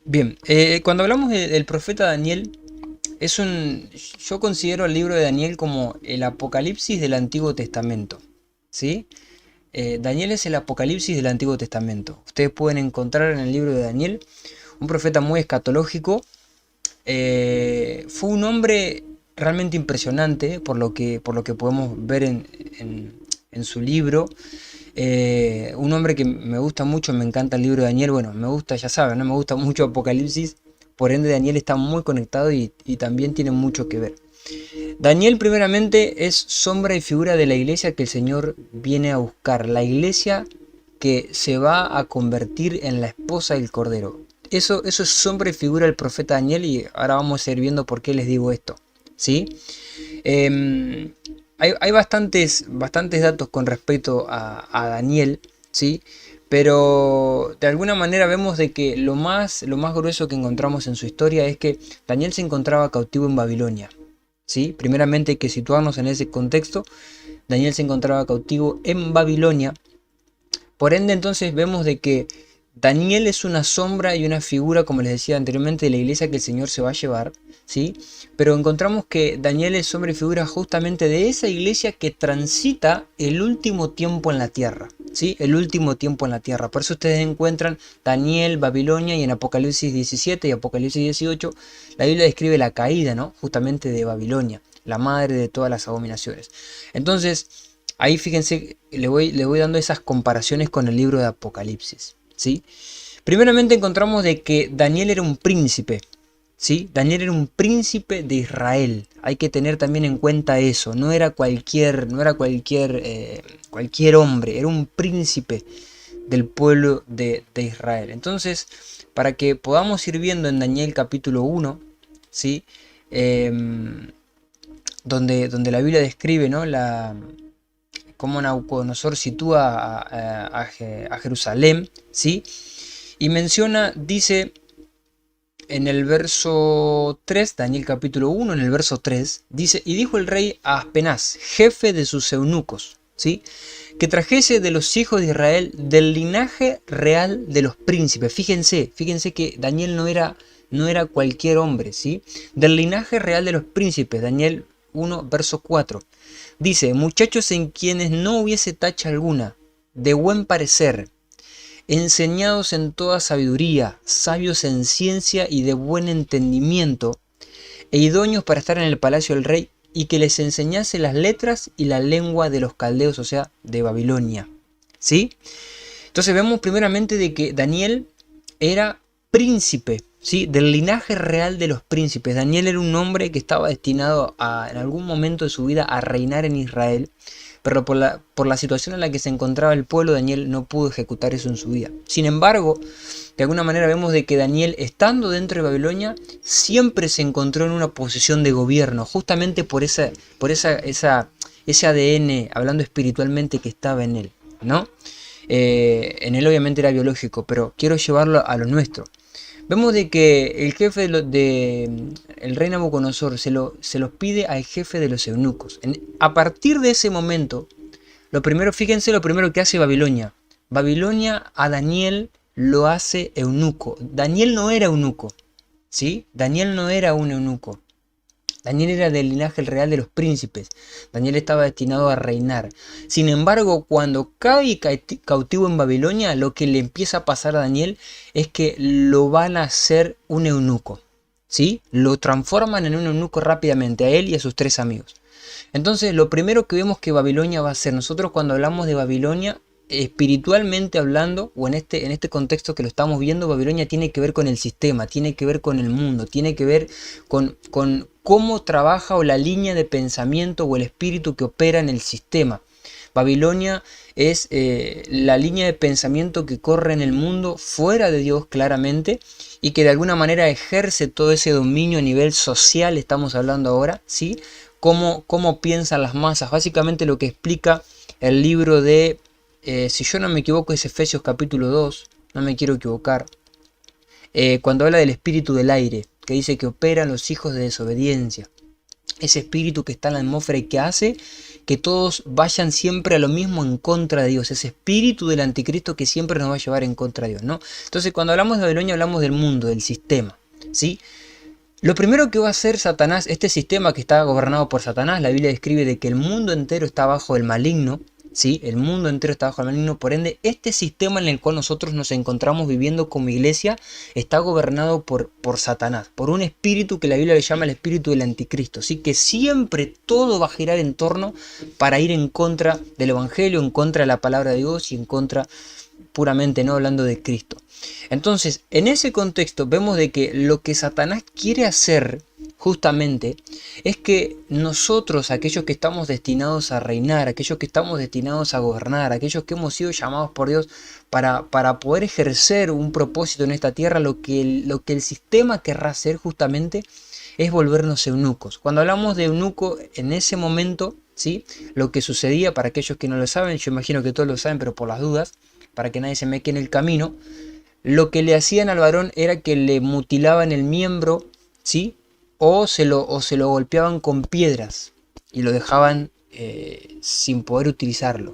Bien, cuando hablamos del profeta Daniel, yo considero el libro de Daniel como el Apocalipsis del Antiguo Testamento, ¿sí? Daniel es el Apocalipsis del Antiguo Testamento. Ustedes pueden encontrar en el libro de Daniel un profeta muy escatológico. Fue un hombre realmente impresionante por lo que podemos ver en su libro. Un hombre que me gusta mucho, me encanta el libro de Daniel. Bueno, me gusta, ya saben, ¿no? Me gusta mucho Apocalipsis. Por ende, Daniel está muy conectado y también tiene mucho que ver. Daniel primeramente es sombra y figura de la iglesia que el Señor viene a buscar. La iglesia que se va a convertir en la esposa del Cordero. Eso es sombra y figura del profeta Daniel, y ahora vamos a ir viendo por qué les digo esto, ¿sí? Eh, hay bastantes datos con respecto a Daniel, ¿sí? Pero de alguna manera vemos de que lo más grueso que encontramos en su historia es que Daniel se encontraba cautivo en Babilonia, ¿sí? Primeramente hay que situarnos en ese contexto. Daniel se encontraba cautivo en Babilonia. Por ende, entonces vemos de que Daniel es una sombra y una figura, como les decía anteriormente, de la iglesia que el Señor se va a llevar, ¿sí? Pero encontramos que Daniel es sombra y figura justamente de esa iglesia que transita el último tiempo en la tierra, ¿sí? El último tiempo en la tierra. Por eso ustedes encuentran Daniel, Babilonia, y en Apocalipsis 17 y Apocalipsis 18 la Biblia describe la caída, ¿no? Justamente de Babilonia, la madre de todas las abominaciones. Entonces, ahí fíjense, le voy dando esas comparaciones con el libro de Apocalipsis, ¿sí? Primeramente encontramos de que Daniel era un príncipe, ¿sí? Daniel era un príncipe de Israel. Hay que tener también en cuenta eso. No era cualquier hombre, era un príncipe del pueblo de Israel. Entonces, para que podamos ir viendo en Daniel capítulo 1, ¿sí? Donde la Biblia describe, ¿no? Cómo Nabucodonosor sitúa a Jerusalén, ¿sí? Y menciona, dice en el verso 3, Daniel capítulo 1, en el verso 3, dice: y dijo el rey a Aspenaz, jefe de sus eunucos, ¿sí? Que trajese de los hijos de Israel del linaje real de los príncipes. Fíjense que Daniel no era cualquier hombre, ¿sí? Del linaje real de los príncipes, Daniel 1, verso 4. Dice: muchachos en quienes no hubiese tacha alguna, de buen parecer, enseñados en toda sabiduría, sabios en ciencia y de buen entendimiento, e idóneos para estar en el palacio del rey, y que les enseñase las letras y la lengua de los caldeos, o sea, de Babilonia. ¿Sí? Entonces vemos primeramente de que Daniel era príncipe, ¿sí? Del linaje real de los príncipes. Daniel era un hombre que estaba destinado en algún momento de su vida a reinar en Israel, pero por la situación en la que se encontraba el pueblo, Daniel no pudo ejecutar eso en su vida. Sin embargo, de alguna manera vemos de que Daniel, estando dentro de Babilonia, siempre se encontró en una posición de gobierno, justamente ese ADN, hablando espiritualmente, que estaba en él, ¿no? En él obviamente era biológico, pero quiero llevarlo a lo nuestro. Vemos de que el jefe el rey Nabucodonosor se los pide al jefe de los eunucos. A partir de ese momento, fíjense lo primero que hace Babilonia. Babilonia a Daniel lo hace eunuco. Daniel no era eunuco, ¿sí? Daniel no era un eunuco. Daniel era del linaje real de los príncipes. Daniel estaba destinado a reinar. Sin embargo, cuando cae cautivo en Babilonia, lo que le empieza a pasar a Daniel es que lo van a hacer un eunuco, ¿sí? Lo transforman en un eunuco rápidamente, a él y a sus 3 amigos. Entonces, lo primero que vemos que Babilonia va a hacer, nosotros cuando hablamos de Babilonia, espiritualmente hablando, o en este contexto que lo estamos viendo, Babilonia tiene que ver con el sistema, tiene que ver con el mundo, tiene que ver con cómo trabaja, o la línea de pensamiento o el espíritu que opera en el sistema. Babilonia es la línea de pensamiento que corre en el mundo fuera de Dios, claramente, y que de alguna manera ejerce todo ese dominio a nivel social. Estamos hablando ahora, ¿sí? Cómo piensan las masas. Básicamente lo que explica el libro de, si yo no me equivoco, es Efesios capítulo 2, no me quiero equivocar, cuando habla del espíritu del aire, que dice que operan los hijos de desobediencia. ese espíritu que está en la atmósfera y que hace que todos vayan siempre a lo mismo en contra de Dios, ese espíritu del anticristo que siempre nos va a llevar en contra de Dios, ¿no? Entonces cuando hablamos de Babilonia hablamos del mundo, del sistema, ¿sí? Lo primero que va a hacer Satanás, este sistema que está gobernado por Satanás, la Biblia describe de que el mundo entero está bajo el maligno, ¿sí? El mundo entero está bajo el maligno, por ende, este sistema en el cual nosotros nos encontramos viviendo como iglesia está gobernado por Satanás, por un espíritu que la Biblia le llama el espíritu del anticristo, ¿sí? Que siempre todo va a girar en torno para ir en contra del evangelio, en contra de la palabra de Dios y en contra puramente, no hablando de Cristo. Entonces, en ese contexto vemos de que lo que Satanás quiere hacer justamente es que nosotros, aquellos que estamos destinados a reinar, aquellos que estamos destinados a gobernar, aquellos que hemos sido llamados por Dios para poder ejercer un propósito en esta tierra, lo que el sistema querrá hacer justamente es volvernos eunucos. Cuando hablamos de eunuco, en ese momento, ¿sí? Lo que sucedía, para aquellos que no lo saben, yo imagino que todos lo saben, pero por las dudas, para que nadie se me quede en el camino, lo que le hacían al varón era que le mutilaban el miembro, ¿sí? O se lo golpeaban con piedras y lo dejaban sin poder utilizarlo.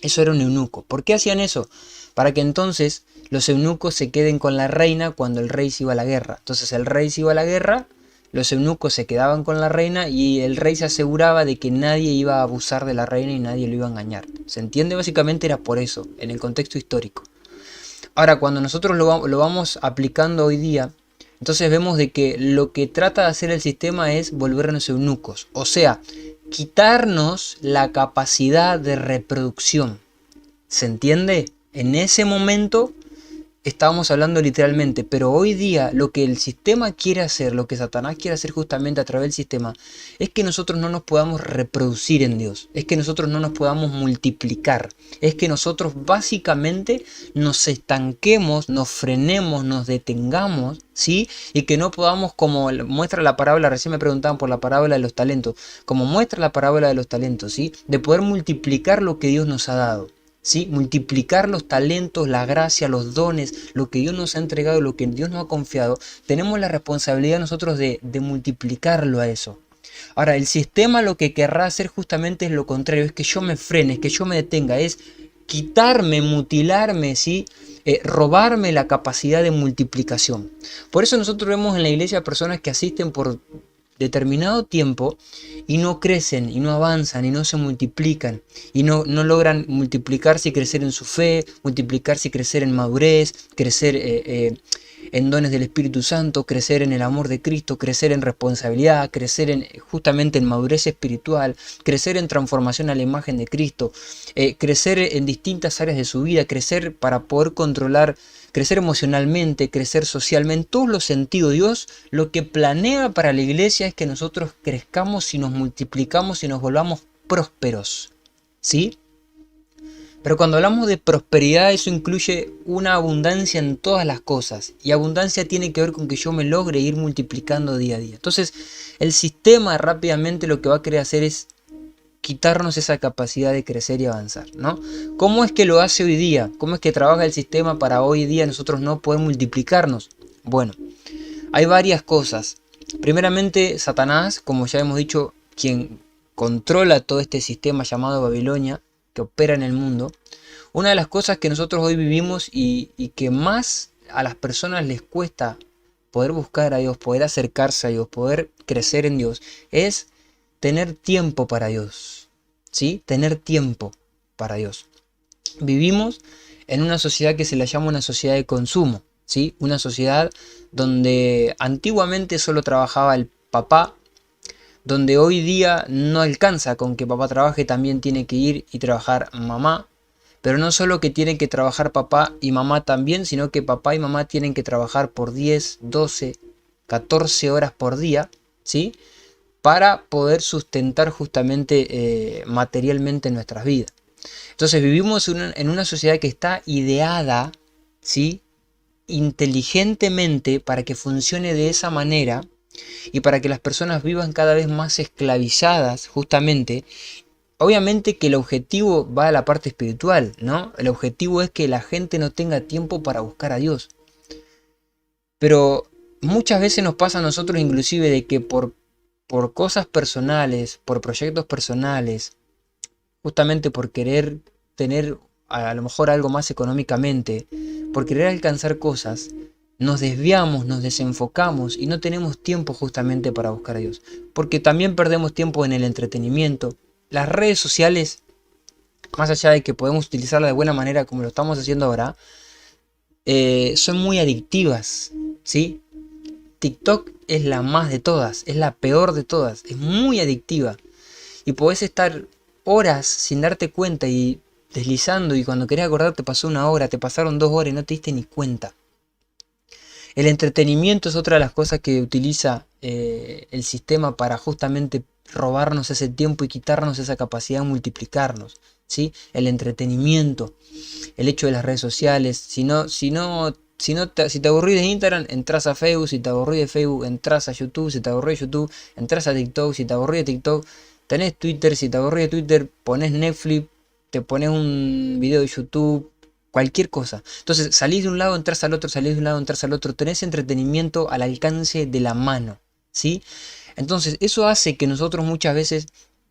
Eso era un eunuco. ¿Por qué hacían eso? Para que entonces los eunucos se queden con la reina cuando el rey se iba a la guerra. Entonces el rey se iba a la guerra, los eunucos se quedaban con la reina y el rey se aseguraba de que nadie iba a abusar de la reina y nadie lo iba a engañar. ¿Se entiende? Básicamente era por eso, en el contexto histórico. Ahora, cuando nosotros lo vamos aplicando hoy día, entonces vemos de que lo que trata de hacer el sistema es volvernos eunucos. O sea, quitarnos la capacidad de reproducción. ¿Se entiende? En ese momento estábamos hablando literalmente, pero hoy día lo que el sistema quiere hacer, lo que Satanás quiere hacer justamente a través del sistema, es que nosotros no nos podamos reproducir en Dios, es que nosotros no nos podamos multiplicar, es que nosotros básicamente nos estanquemos, nos frenemos, nos detengamos, ¿sí? Y que no podamos, como muestra la parábola, recién me preguntaban por la parábola de los talentos, como muestra la parábola de los talentos, ¿sí? De poder multiplicar lo que Dios nos ha dado. ¿Sí? Multiplicar los talentos, la gracia, los dones, lo que Dios nos ha entregado, lo que Dios nos ha confiado, tenemos la responsabilidad nosotros de multiplicarlo a eso. Ahora, el sistema lo que querrá hacer justamente es lo contrario, es que yo me frene, es que yo me detenga, es quitarme, mutilarme, ¿sí? Robarme la capacidad de multiplicación. Por eso nosotros vemos en la iglesia personas que asisten por determinado tiempo y no crecen y no avanzan y no se multiplican y no logran multiplicarse y crecer en su fe, multiplicarse y crecer en madurez, crecer en dones del Espíritu Santo, crecer en el amor de Cristo, crecer en responsabilidad, crecer justamente en madurez espiritual, crecer en transformación a la imagen de Cristo, crecer en distintas áreas de su vida, crecer para poder controlar, crecer emocionalmente, crecer socialmente, en todos los sentidos. Dios lo que planea para la iglesia es que nosotros crezcamos y nos multiplicamos y nos volvamos prósperos, ¿sí? Pero cuando hablamos de prosperidad, eso incluye una abundancia en todas las cosas. Y abundancia tiene que ver con que yo me logre ir multiplicando día a día. Entonces, el sistema rápidamente lo que va a querer hacer es quitarnos esa capacidad de crecer y avanzar, ¿no? ¿Cómo es que lo hace hoy día? ¿Cómo es que trabaja el sistema para hoy día nosotros no poder multiplicarnos? Bueno, hay varias cosas. Primeramente, Satanás, como ya hemos dicho, quien controla todo este sistema llamado Babilonia, que opera en el mundo. Una de las cosas que nosotros hoy vivimos y que más a las personas les cuesta poder buscar a Dios, poder acercarse a Dios, poder crecer en Dios, es tener tiempo para Dios, ¿sí? Tener tiempo para Dios. Vivimos en una sociedad que se la llama una sociedad de consumo, ¿sí? Una sociedad donde antiguamente solo trabajaba el papá, donde hoy día no alcanza con que papá trabaje, también tiene que ir y trabajar mamá. Pero no solo que tienen que trabajar papá y mamá también, sino que papá y mamá tienen que trabajar por 10, 12, 14 horas por día, ¿sí? Para poder sustentar justamente materialmente nuestras vidas. Entonces vivimos en una sociedad que está ideada, ¿sí? Inteligentemente para que funcione de esa manera y para que las personas vivan cada vez más esclavizadas justamente. Obviamente que el objetivo va a la parte espiritual, ¿no? El objetivo es que la gente no tenga tiempo para buscar a Dios. Pero muchas veces nos pasa a nosotros inclusive de que por por cosas personales, por proyectos personales, justamente por querer tener a lo mejor algo más económicamente, por querer alcanzar cosas, nos desviamos, nos desenfocamos y no tenemos tiempo justamente para buscar a Dios. Porque también perdemos tiempo en el entretenimiento. Las redes sociales, más allá de que podemos utilizarlas de buena manera como lo estamos haciendo ahora, son muy adictivas, ¿sí? TikTok es la más de todas, es la peor de todas, es muy adictiva. Y podés estar horas sin darte cuenta y deslizando, y cuando querés acordar te pasó 1 hora, te pasaron 2 horas y no te diste ni cuenta. El entretenimiento es otra de las cosas que utiliza el sistema para justamente robarnos ese tiempo y quitarnos esa capacidad de multiplicarnos, ¿sí? El entretenimiento, el hecho de las redes sociales. Si te aburrís de Instagram, entras a Facebook. Si te aburrís de Facebook, entras a YouTube. Si te aburrís de YouTube, entras a TikTok. Si te aburrís de TikTok, tenés Twitter. Si te aburrís de Twitter, pones Netflix, te pones un video de YouTube, cualquier cosa. Entonces salís de un lado, entras al otro, salís de un lado, entras al otro. Tenés entretenimiento al alcance de la mano, ¿sí? Entonces eso hace que nosotros muchas veces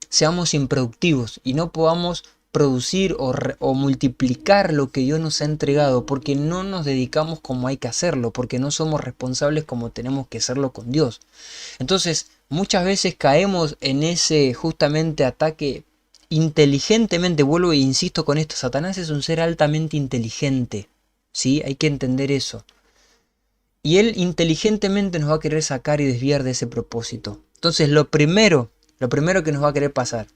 seamos improductivos y no podamos producir o multiplicar lo que Dios nos ha entregado, porque no nos dedicamos como hay que hacerlo, porque no somos responsables como tenemos que serlo con Dios. Entonces muchas veces caemos en ese justamente ataque inteligentemente. Vuelvo e insisto con esto: Satanás es un ser altamente inteligente, ¿sí? Hay que entender eso. Y él inteligentemente nos va a querer sacar y desviar de ese propósito. Entonces lo primero que nos va a querer pasar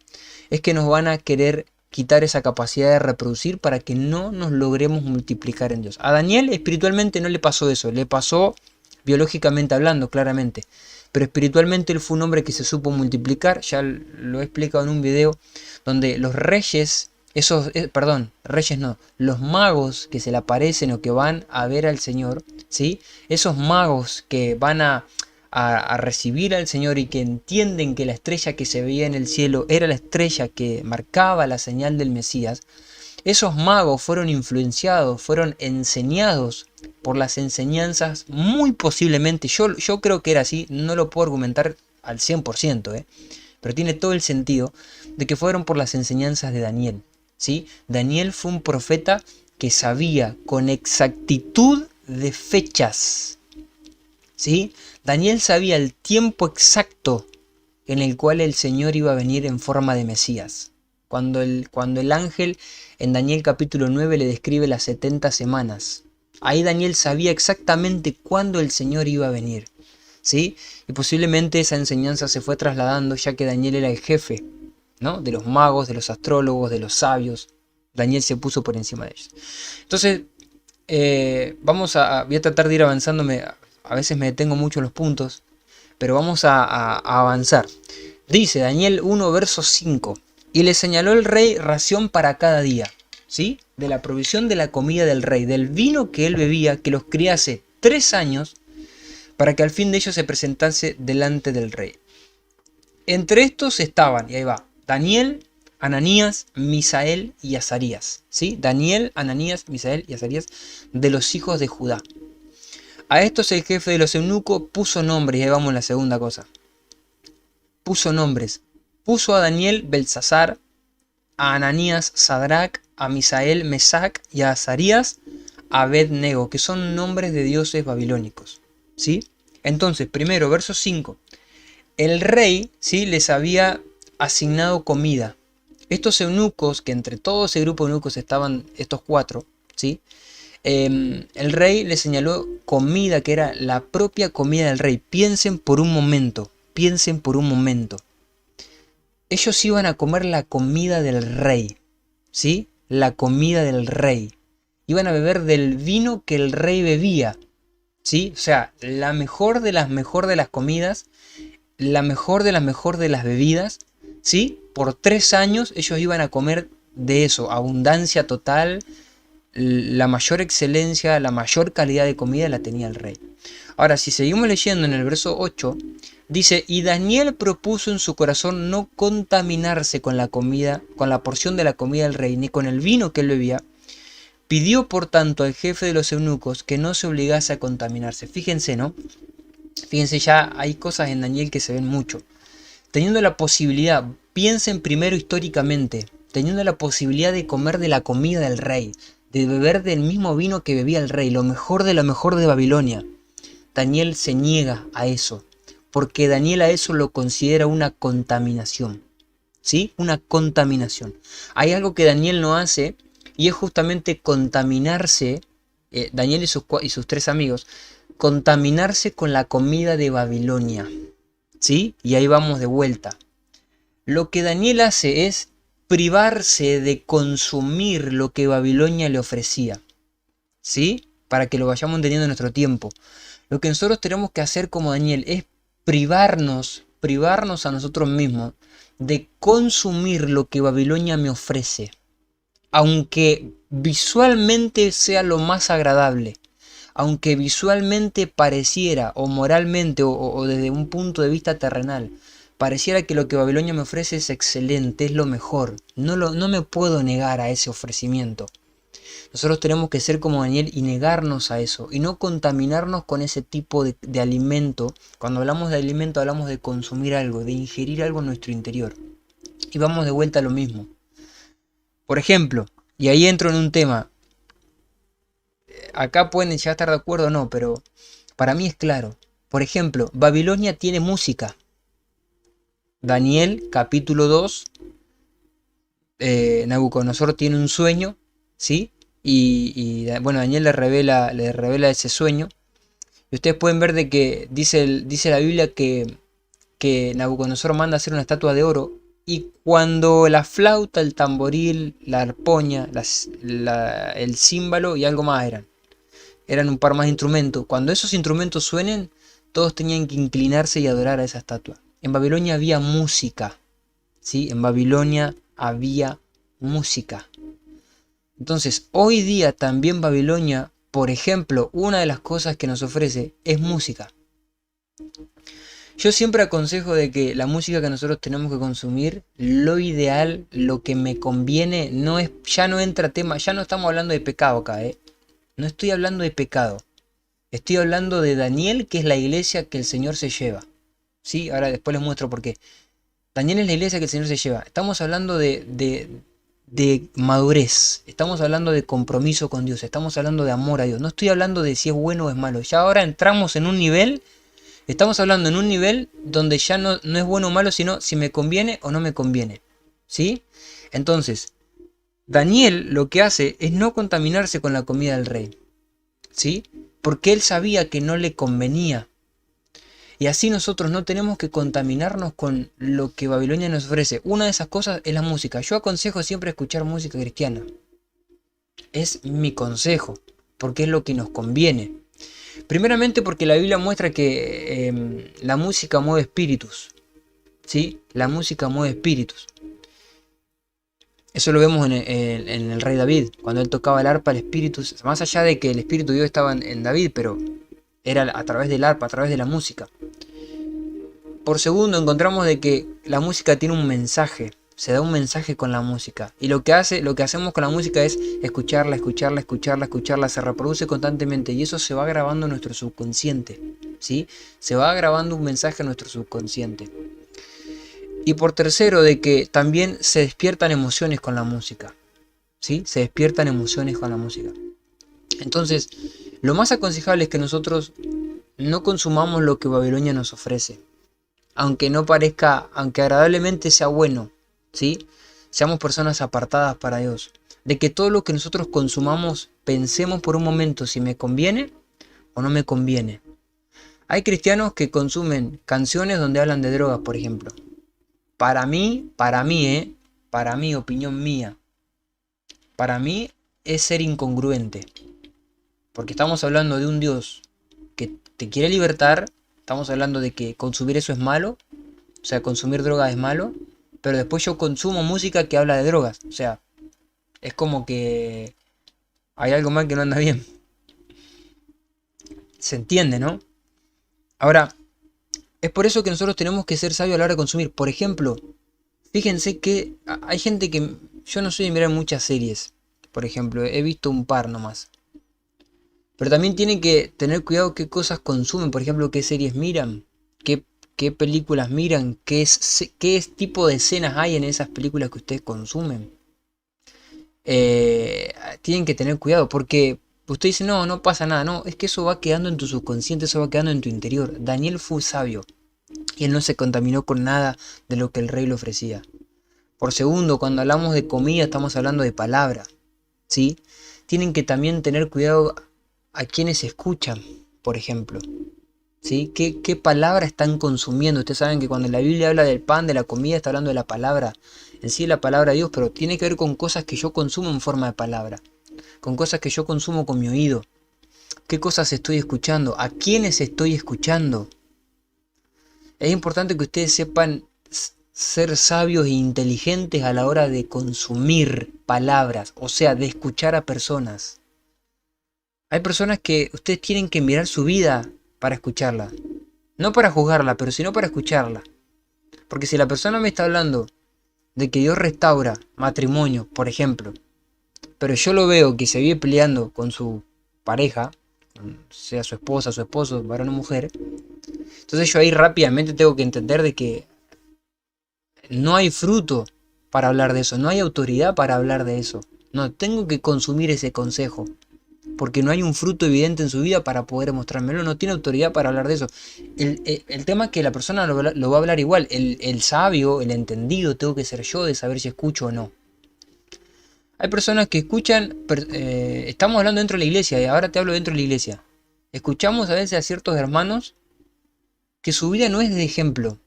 es que nos van a querer quitar esa capacidad de reproducir para que no nos logremos multiplicar en Dios. A Daniel espiritualmente no le pasó eso, le pasó biológicamente hablando, claramente. Pero espiritualmente él fue un hombre que se supo multiplicar. Ya lo he explicado en un video donde los reyes, reyes no, los magos que se le aparecen o que van a ver al Señor, ¿sí? Esos magos que van a recibir al Señor y que entienden que la estrella que se veía en el cielo era la estrella que marcaba la señal del Mesías. Esos magos fueron influenciados, fueron enseñados por las enseñanzas, muy posiblemente, yo creo que era así, no lo puedo argumentar al 100%, pero tiene todo el sentido, de que fueron por las enseñanzas de Daniel, ¿sí? Daniel fue un profeta que sabía con exactitud de fechas, ¿sí? Daniel sabía el tiempo exacto en el cual el Señor iba a venir en forma de Mesías. Cuando el ángel en Daniel capítulo 9 le describe las 70 semanas. Ahí Daniel sabía exactamente cuándo el Señor iba a venir, ¿sí? Y posiblemente esa enseñanza se fue trasladando, ya que Daniel era el jefe, ¿no? De los magos, de los astrólogos, de los sabios. Daniel se puso por encima de ellos. Entonces, voy a tratar de ir avanzándome. A veces me detengo mucho en los puntos, pero vamos a avanzar. Dice Daniel 1, verso 5. Y le señaló el rey ración para cada día, ¿sí? De la provisión de la comida del rey, del vino que él bebía, que los criase 3 años, para que al fin de ellos se presentase delante del rey. Entre estos estaban, y ahí va, Daniel, Ananías, Misael y Azarías, ¿sí? Daniel, Ananías, Misael y Azarías, de los hijos de Judá. A estos el jefe de los eunucos puso nombres, y ahí vamos a la segunda cosa. Puso nombres. Puso a Daniel Belsasar, a Ananías Sadrac, a Misael Mesac y a Azarías Abednego, que son nombres de dioses babilónicos, ¿sí? Entonces, primero, verso 5. El rey, ¿sí?, les había asignado comida. Estos eunucos, que entre todo ese grupo de eunucos estaban estos 4, ¿sí? El rey les señaló comida que era la propia comida del rey. Piensen por un momento. Ellos iban a comer la comida del rey, ¿sí? La comida del rey. Iban a beber del vino que el rey bebía, ¿sí? O sea, la mejor de las comidas, la mejor de las bebidas, ¿sí? Por 3 años ellos iban a comer de eso, abundancia total, la mayor excelencia, la mayor calidad de comida la tenía el rey. Ahora, si seguimos leyendo en el verso 8, dice: y Daniel propuso en su corazón no contaminarse con la comida, con la porción de la comida del rey, ni con el vino que él bebía. Pidió por tanto al jefe de los eunucos que no se obligase a contaminarse. Fíjense, ¿no? Fíjense, ya hay cosas en Daniel que se ven mucho. teniendo la posibilidad, piensen primero históricamente, teniendo la posibilidad de comer de la comida del rey, de beber del mismo vino que bebía el rey, lo mejor de lo mejor de Babilonia. Daniel se niega a eso, porque Daniel a eso lo considera una contaminación. ¿Sí? Una contaminación. Hay algo que Daniel no hace y es justamente contaminarse, Daniel y sus tres amigos, contaminarse con la comida de Babilonia. ¿Sí? Y ahí vamos de vuelta. Lo que Daniel hace es privarse de consumir lo que Babilonia le ofrecía. ¿Sí? Para que lo vayamos entendiendo en nuestro tiempo. Lo que nosotros tenemos que hacer como Daniel es privarnos a nosotros mismos de consumir lo que Babilonia me ofrece. Aunque visualmente sea lo más agradable, aunque visualmente pareciera, o moralmente, o desde un punto de vista terrenal, pareciera que lo que Babilonia me ofrece es excelente, es lo mejor. No me puedo negar a ese ofrecimiento. Nosotros tenemos que ser como Daniel y negarnos a eso y no contaminarnos con ese tipo de alimento. Cuando hablamos de alimento hablamos de consumir algo, de ingerir algo en nuestro interior. Y vamos de vuelta a lo mismo. Por ejemplo, y ahí entro en un tema, acá pueden ya estar de acuerdo o no, pero para mí es claro. Por ejemplo, Babilonia tiene música. Daniel capítulo 2, Nabucodonosor tiene un sueño, ¿sí? Bueno, Daniel le revela ese sueño. Y ustedes pueden ver de que dice la Biblia que Nabucodonosor manda hacer una estatua de oro. Y cuando la flauta, el tamboril, la arpoña, el címbalo y algo más eran un par más de instrumentos. Cuando esos instrumentos suenen, todos tenían que inclinarse y adorar a esa estatua. En Babilonia había música, ¿sí? En Babilonia había música. Entonces, hoy día también Babilonia, por ejemplo, una de las cosas que nos ofrece es música. Yo siempre aconsejo de que la música que nosotros tenemos que consumir, lo ideal, lo que me conviene, ya no entra tema, ya no estamos hablando de pecado acá, No estoy hablando de pecado. Estoy hablando de Daniel, que es la iglesia que el Señor se lleva. ¿Sí? Ahora después les muestro por qué. Daniel es la iglesia que el Señor se lleva. Estamos hablando de madurez. Estamos hablando de compromiso con Dios. Estamos hablando de amor a Dios. No estoy hablando de si es bueno o es malo. Ya ahora entramos en un nivel. Estamos hablando en un nivel donde ya no es bueno o malo, sino si me conviene o no me conviene. ¿Sí? Entonces, Daniel lo que hace es no contaminarse con la comida del rey. ¿Sí? Porque él sabía que no le convenía. Y así nosotros no tenemos que contaminarnos con lo que Babilonia nos ofrece. Una de esas cosas es la música. Yo aconsejo siempre escuchar música cristiana. Es mi consejo, porque es lo que nos conviene. Primeramente porque la Biblia muestra que la música mueve espíritus. ¿Sí? La música mueve espíritus. Eso lo vemos en el rey David. Cuando él tocaba el arpa, el espíritu, más allá de que el espíritu de Dios estaba en David, pero era a través del arpa, a través de la música. Por segundo, encontramos de que la música tiene un mensaje. Se da un mensaje con la música. Y lo que hacemos con la música es escucharla, se reproduce constantemente. Y eso se va grabando en nuestro subconsciente. ¿Sí? Se va grabando un mensaje en nuestro subconsciente. Y por tercero, de que también se despiertan emociones con la música. ¿Sí? Se despiertan emociones con la música. Entonces, lo más aconsejable es que nosotros no consumamos lo que Babilonia nos ofrece. Aunque no parezca, aunque agradablemente sea bueno, ¿sí? Seamos personas apartadas para Dios. De que todo lo que nosotros consumamos, pensemos por un momento si me conviene o no me conviene. Hay cristianos que consumen canciones donde hablan de drogas, por ejemplo. Para mí, opinión mía, para mí es ser incongruente. Porque estamos hablando de un Dios que te quiere libertar. Estamos hablando de que consumir eso es malo. O sea, consumir drogas es malo. Pero después yo consumo música que habla de drogas. O sea, es como que hay algo mal que no anda bien. Se entiende, ¿no? Ahora, es por eso que nosotros tenemos que ser sabios a la hora de consumir. Por ejemplo, fíjense que hay gente que... Yo no soy de mirar muchas series. Por ejemplo, he visto un par nomás. Pero también tienen que tener cuidado qué cosas consumen. Por ejemplo, qué series miran. Qué qué películas miran, qué tipo de escenas hay en esas películas que ustedes consumen. Eh, Tienen que tener cuidado porque usted dice, no, no pasa nada, no, es que eso va quedando en tu subconsciente, eso va quedando en tu interior. Daniel fue sabio y él no se contaminó con nada de lo que el rey le ofrecía. Por segundo, cuando hablamos de comida estamos hablando de palabra, ¿sí? Tienen que también tener cuidado a quienes escuchan, por ejemplo. ¿Sí? ¿Qué palabra están consumiendo? Ustedes saben que cuando la Biblia habla del pan, de la comida, está hablando de la palabra, en sí la palabra de Dios, pero tiene que ver con cosas que yo consumo en forma de palabra, con cosas que yo consumo con mi oído. ¿Qué cosas estoy escuchando? ¿A quiénes estoy escuchando? Es importante que ustedes sepan ser sabios e inteligentes a la hora de consumir palabras, o sea, de escuchar a personas. Hay personas que ustedes tienen que mirar su vida para escucharla. No para juzgarla, pero sino para escucharla. Porque si la persona me está hablando de que Dios restaura matrimonio, por ejemplo, pero yo lo veo que se vive peleando con su pareja, sea su esposa, su esposo, varón o mujer, entonces yo ahí rápidamente tengo que entender de que no hay fruto para hablar de eso, no hay autoridad para hablar de eso. No, tengo que consumir ese consejo. Porque no hay un fruto evidente en su vida para poder mostrármelo, no tiene autoridad para hablar de eso. El tema es que la persona lo va a hablar igual, el sabio, el entendido, tengo que ser yo de saber si escucho o no. Hay personas que escuchan, estamos hablando dentro de la iglesia, y ahora te hablo dentro de la iglesia. Escuchamos a veces a ciertos hermanos que su vida no es de ejemplo.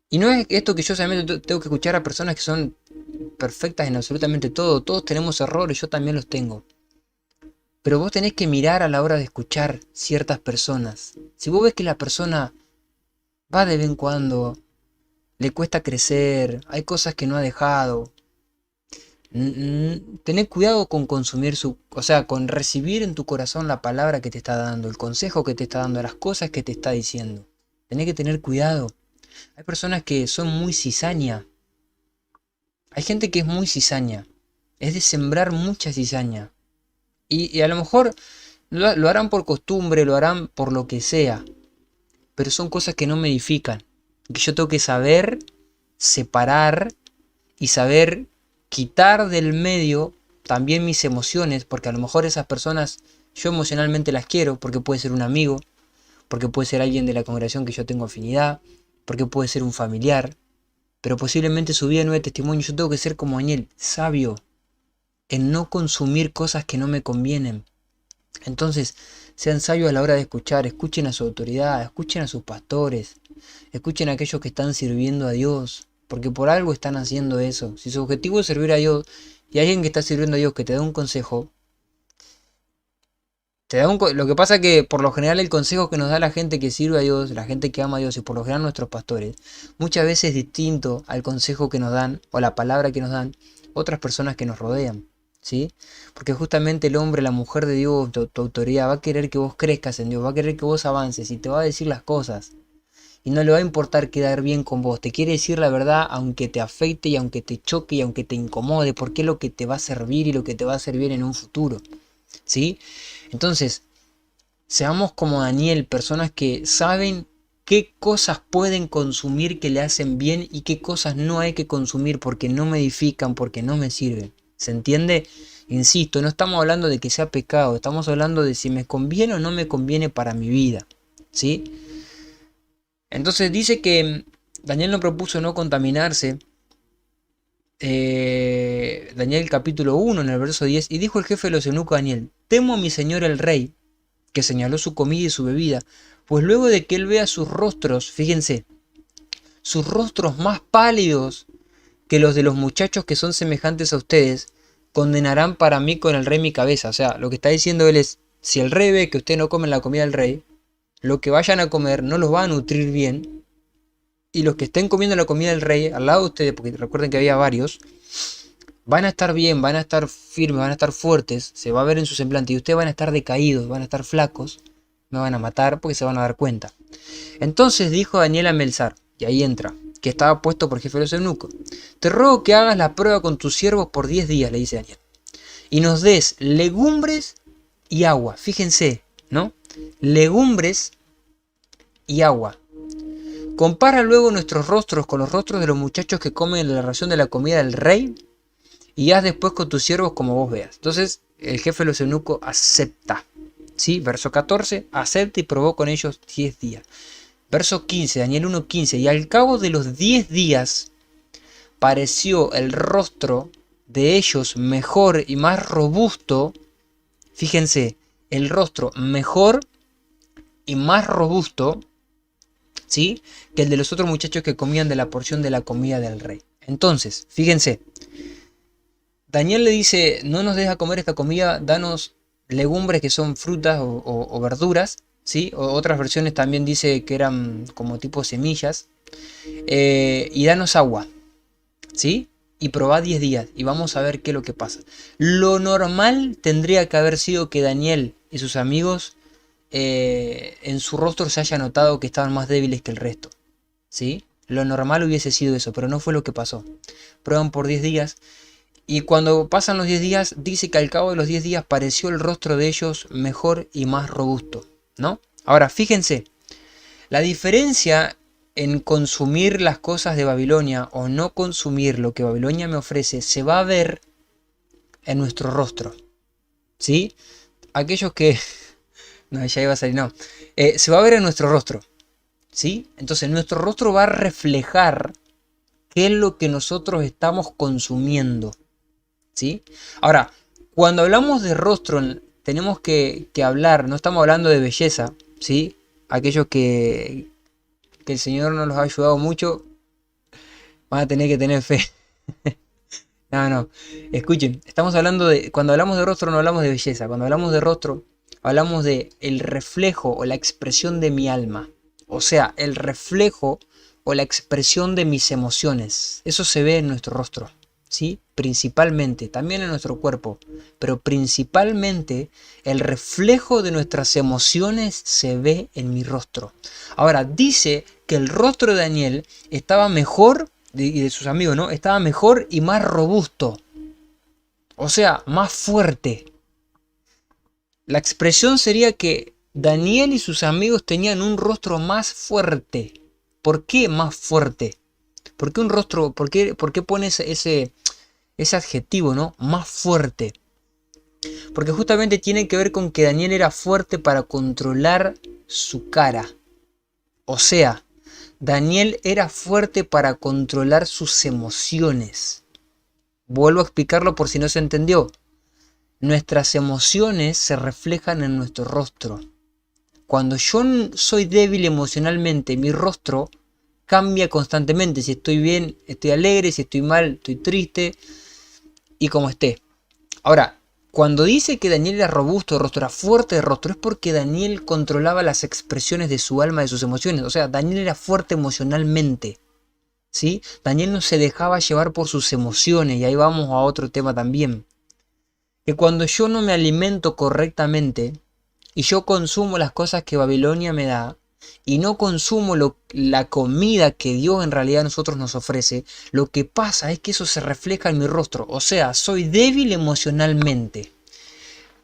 Y no es esto que yo solamente tengo que escuchar a personas que son perfectas en absolutamente todo, todos tenemos errores, yo también los tengo. Pero vos tenés que mirar a la hora de escuchar ciertas personas. Si vos ves que la persona va de vez en cuando, le cuesta crecer, hay cosas que no ha dejado, tenés cuidado con consumir o sea, con recibir en tu corazón la palabra que te está dando, el consejo que te está dando, las cosas que te está diciendo. Tenés que tener cuidado. Hay personas que son muy cizaña. Hay gente que es muy cizaña. Es de sembrar mucha cizaña. Y a lo mejor lo harán por costumbre, lo harán por lo que sea. Pero son cosas que no me edifican. Que yo tengo que saber separar y saber quitar del medio también mis emociones. Porque a lo mejor esas personas yo emocionalmente las quiero. Porque puede ser un amigo. Porque puede ser alguien de la congregación que yo tengo afinidad. Porque puede ser un familiar. Pero posiblemente su vida no es testimonio. Yo tengo que ser como Daniel, sabio en no consumir cosas que no me convienen. Entonces, sean sabios a la hora de escuchar, escuchen a su autoridad, escuchen a sus pastores, escuchen a aquellos que están sirviendo a Dios, porque por algo están haciendo eso. Si su objetivo es servir a Dios y hay alguien que está sirviendo a Dios que te da un consejo, lo que pasa es que por lo general el consejo que nos da la gente que sirve a Dios, la gente que ama a Dios y por lo general nuestros pastores, muchas veces es distinto al consejo que nos dan o la palabra que nos dan otras personas que nos rodean. ¿Sí? Porque justamente el hombre, la mujer de Dios, tu autoridad, va a querer que vos crezcas en Dios, va a querer que vos avances y te va a decir las cosas. Y no le va a importar quedar bien con vos. Te quiere decir la verdad aunque te afecte y aunque te choque y aunque te incomode, porque es lo que te va a servir y lo que te va a servir en un futuro. ¿Sí? Entonces, seamos como Daniel, personas que saben qué cosas pueden consumir que le hacen bien y qué cosas no hay que consumir porque no me edifican, porque no me sirven. ¿Se entiende? Insisto, no estamos hablando de que sea pecado, estamos hablando de si me conviene o no me conviene para mi vida. ¿Sí? Entonces dice que Daniel no propuso no contaminarse. Daniel capítulo 1 en el verso 10. Y dijo el jefe de los eunucos a Daniel: temo a mi señor el rey, que señaló su comida y su bebida, pues luego de que él vea sus rostros, fíjense, sus rostros más pálidos que los de los muchachos que son semejantes a ustedes, condenarán para mí con el rey mi cabeza. O sea, lo que está diciendo él es, si el rey ve que ustedes no comen la comida del rey, lo que vayan a comer no los va a nutrir bien, y los que estén comiendo la comida del rey al lado de ustedes, porque recuerden que había varios, van a estar bien, van a estar firmes, van a estar fuertes, se va a ver en su semblante, y ustedes van a estar decaídos, van a estar flacos, me van a matar porque se van a dar cuenta. Entonces dijo Daniel a Melzar, y ahí entra, que estaba puesto por jefe de los eunucos: te ruego que hagas la prueba con tus siervos por 10 días, le dice Daniel, y nos des legumbres y agua. Fíjense, ¿no? Legumbres y agua. compara luego nuestros rostros con los rostros de los muchachos que comen la ración de la comida del rey, y haz después con tus siervos como vos veas. Entonces el jefe de los eunucos acepta. ¿Sí? Verso 14, acepta y probó con ellos 10 días. Verso 15, Daniel 1:15, y al cabo de los 10 días pareció el rostro de ellos mejor y más robusto. Fíjense, el rostro mejor y más robusto, ¿sí?, que el de los otros muchachos que comían de la porción de la comida del rey. Entonces, fíjense, Daniel le dice, no nos deja comer esta comida, danos legumbres que son frutas o verduras, ¿sí? O otras versiones también dice que eran como tipo semillas, y danos agua, ¿sí? Y probá 10 días y vamos a ver qué es lo que pasa. Lo normal tendría que haber sido que Daniel y sus amigos en su rostro se haya notado que estaban más débiles que el resto, ¿sí? Lo normal hubiese sido eso, pero no fue lo que pasó. Prueban por 10 días y cuando pasan los 10 días dice que al cabo de los 10 días pareció el rostro de ellos mejor y más robusto, ¿no? Ahora, fíjense, la diferencia en consumir las cosas de Babilonia o no consumir lo que Babilonia me ofrece se va a ver en nuestro rostro, ¿sí? Aquellos que... No, ya iba a salir, no. Se va a ver en nuestro rostro, ¿sí? Entonces nuestro rostro va a reflejar qué es lo que nosotros estamos consumiendo, ¿sí? Ahora, cuando hablamos de rostro, tenemos que hablar, no estamos hablando de belleza, ¿sí? Aquellos que el Señor nos los ha ayudado mucho, van a tener que tener fe. No, escuchen, estamos hablando de, cuando hablamos de rostro no hablamos de belleza, cuando hablamos de rostro hablamos de el reflejo o la expresión de mi alma, o sea, el reflejo o la expresión de mis emociones, eso se ve en nuestro rostro, ¿sí? Principalmente, también en nuestro cuerpo, pero principalmente el reflejo de nuestras emociones se ve en mi rostro. Ahora, dice que el rostro de Daniel estaba mejor, y de sus amigos, ¿no? Estaba mejor y más robusto. O sea, más fuerte. La expresión sería que Daniel y sus amigos tenían un rostro más fuerte. ¿Por qué más fuerte? ¿Por qué un rostro? ¿Por qué pones ese adjetivo, ¿no? Más fuerte. Porque justamente tiene que ver con que Daniel era fuerte para controlar su cara. O sea, Daniel era fuerte para controlar sus emociones. Vuelvo a explicarlo por si no se entendió. Nuestras emociones se reflejan en nuestro rostro. Cuando yo soy débil emocionalmente, mi rostro cambia constantemente. Si estoy bien, estoy alegre. Si estoy mal, estoy triste. Y como esté. Ahora, cuando dice que Daniel era robusto de rostro, era fuerte de rostro, es porque Daniel controlaba las expresiones de su alma, de sus emociones. O sea, Daniel era fuerte emocionalmente, ¿sí? Daniel no se dejaba llevar por sus emociones. Y ahí vamos a otro tema también. Que cuando yo no me alimento correctamente y yo consumo las cosas que Babilonia me da y no consumo la comida que Dios en realidad a nosotros nos ofrece, lo que pasa es que eso se refleja en mi rostro. O sea, soy débil emocionalmente.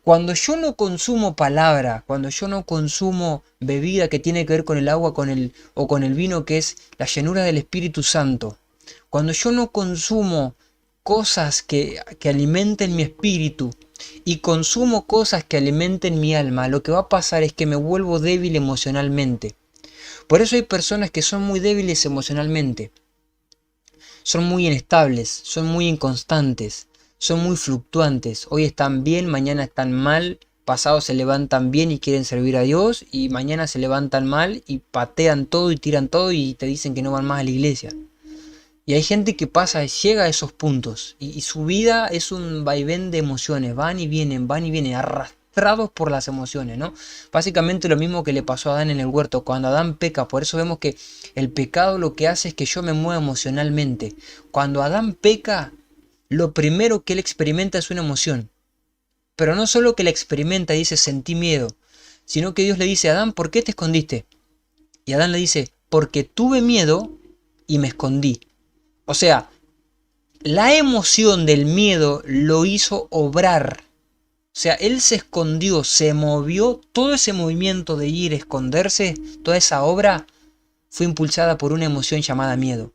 Cuando yo no consumo palabra, cuando yo no consumo bebida que tiene que ver con el agua o con el vino, que es la llenura del Espíritu Santo, cuando yo no consumo cosas que alimenten mi espíritu y consumo cosas que alimenten mi alma, lo que va a pasar es que me vuelvo débil emocionalmente. Por eso hay personas que son muy débiles emocionalmente, son muy inestables, son muy inconstantes, son muy fluctuantes. Hoy están bien, mañana están mal, pasado se levantan bien y quieren servir a Dios, y mañana se levantan mal y patean todo y tiran todo y te dicen que no van más a la iglesia. Y hay gente que llega a esos puntos y su vida es un vaivén de emociones, van y vienen, arrastrados por las emociones, ¿no? Básicamente lo mismo que le pasó a Adán en el huerto, cuando Adán peca. Por eso vemos que el pecado lo que hace es que yo me mueva emocionalmente. Cuando Adán peca, lo primero que él experimenta es una emoción. Pero no solo que la experimenta y dice sentí miedo, sino que Dios le dice, Adán, ¿por qué te escondiste? Y Adán le dice, porque tuve miedo y me escondí. O sea, la emoción del miedo lo hizo obrar. O sea, él se escondió, se movió, todo ese movimiento de ir a esconderse, toda esa obra fue impulsada por una emoción llamada miedo.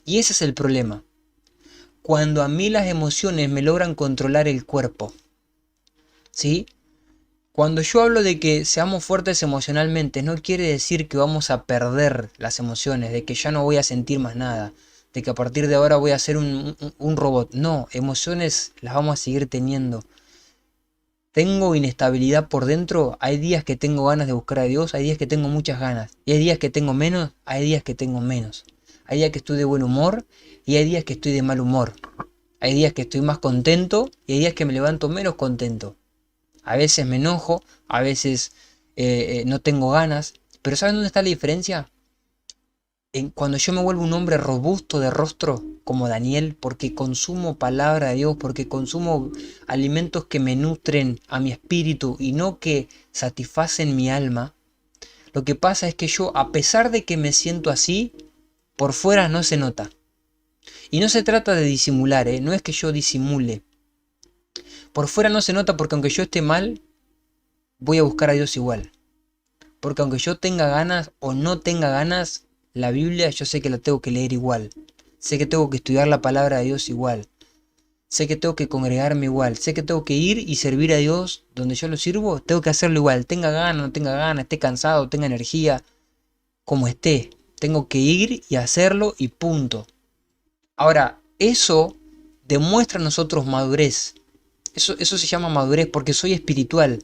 Y ese es el problema. Cuando a mí las emociones me logran controlar el cuerpo, ¿sí? Cuando yo hablo de que seamos fuertes emocionalmente, no quiere decir que vamos a perder las emociones, de que ya no voy a sentir más nada, de que a partir de ahora voy a ser un robot. No, emociones las vamos a seguir teniendo. Tengo inestabilidad por dentro, hay días que tengo ganas de buscar a Dios, hay días que tengo muchas ganas, y hay días que tengo menos, hay días que tengo menos. Hay días que estoy de buen humor y hay días que estoy de mal humor. Hay días que estoy más contento y hay días que me levanto menos contento. A veces me enojo, a veces no tengo ganas. Pero ¿saben dónde está la diferencia? Cuando yo me vuelvo un hombre robusto de rostro, como Daniel, porque consumo palabra de Dios, porque consumo alimentos que me nutren a mi espíritu y no que satisfacen mi alma, lo que pasa es que yo, a pesar de que me siento así, por fuera no se nota. Y no se trata de disimular, no es que yo disimule. Por fuera no se nota porque aunque yo esté mal, voy a buscar a Dios igual. Porque aunque yo tenga ganas o no tenga ganas, la Biblia yo sé que la tengo que leer igual. Sé que tengo que estudiar la palabra de Dios igual. Sé que tengo que congregarme igual. Sé que tengo que ir y servir a Dios donde yo lo sirvo. Tengo que hacerlo igual. Tenga ganas, no tenga ganas, esté cansado, tenga energía, como esté. Tengo que ir y hacerlo y punto. Ahora, eso demuestra en nosotros madurez. Eso se llama madurez porque soy espiritual.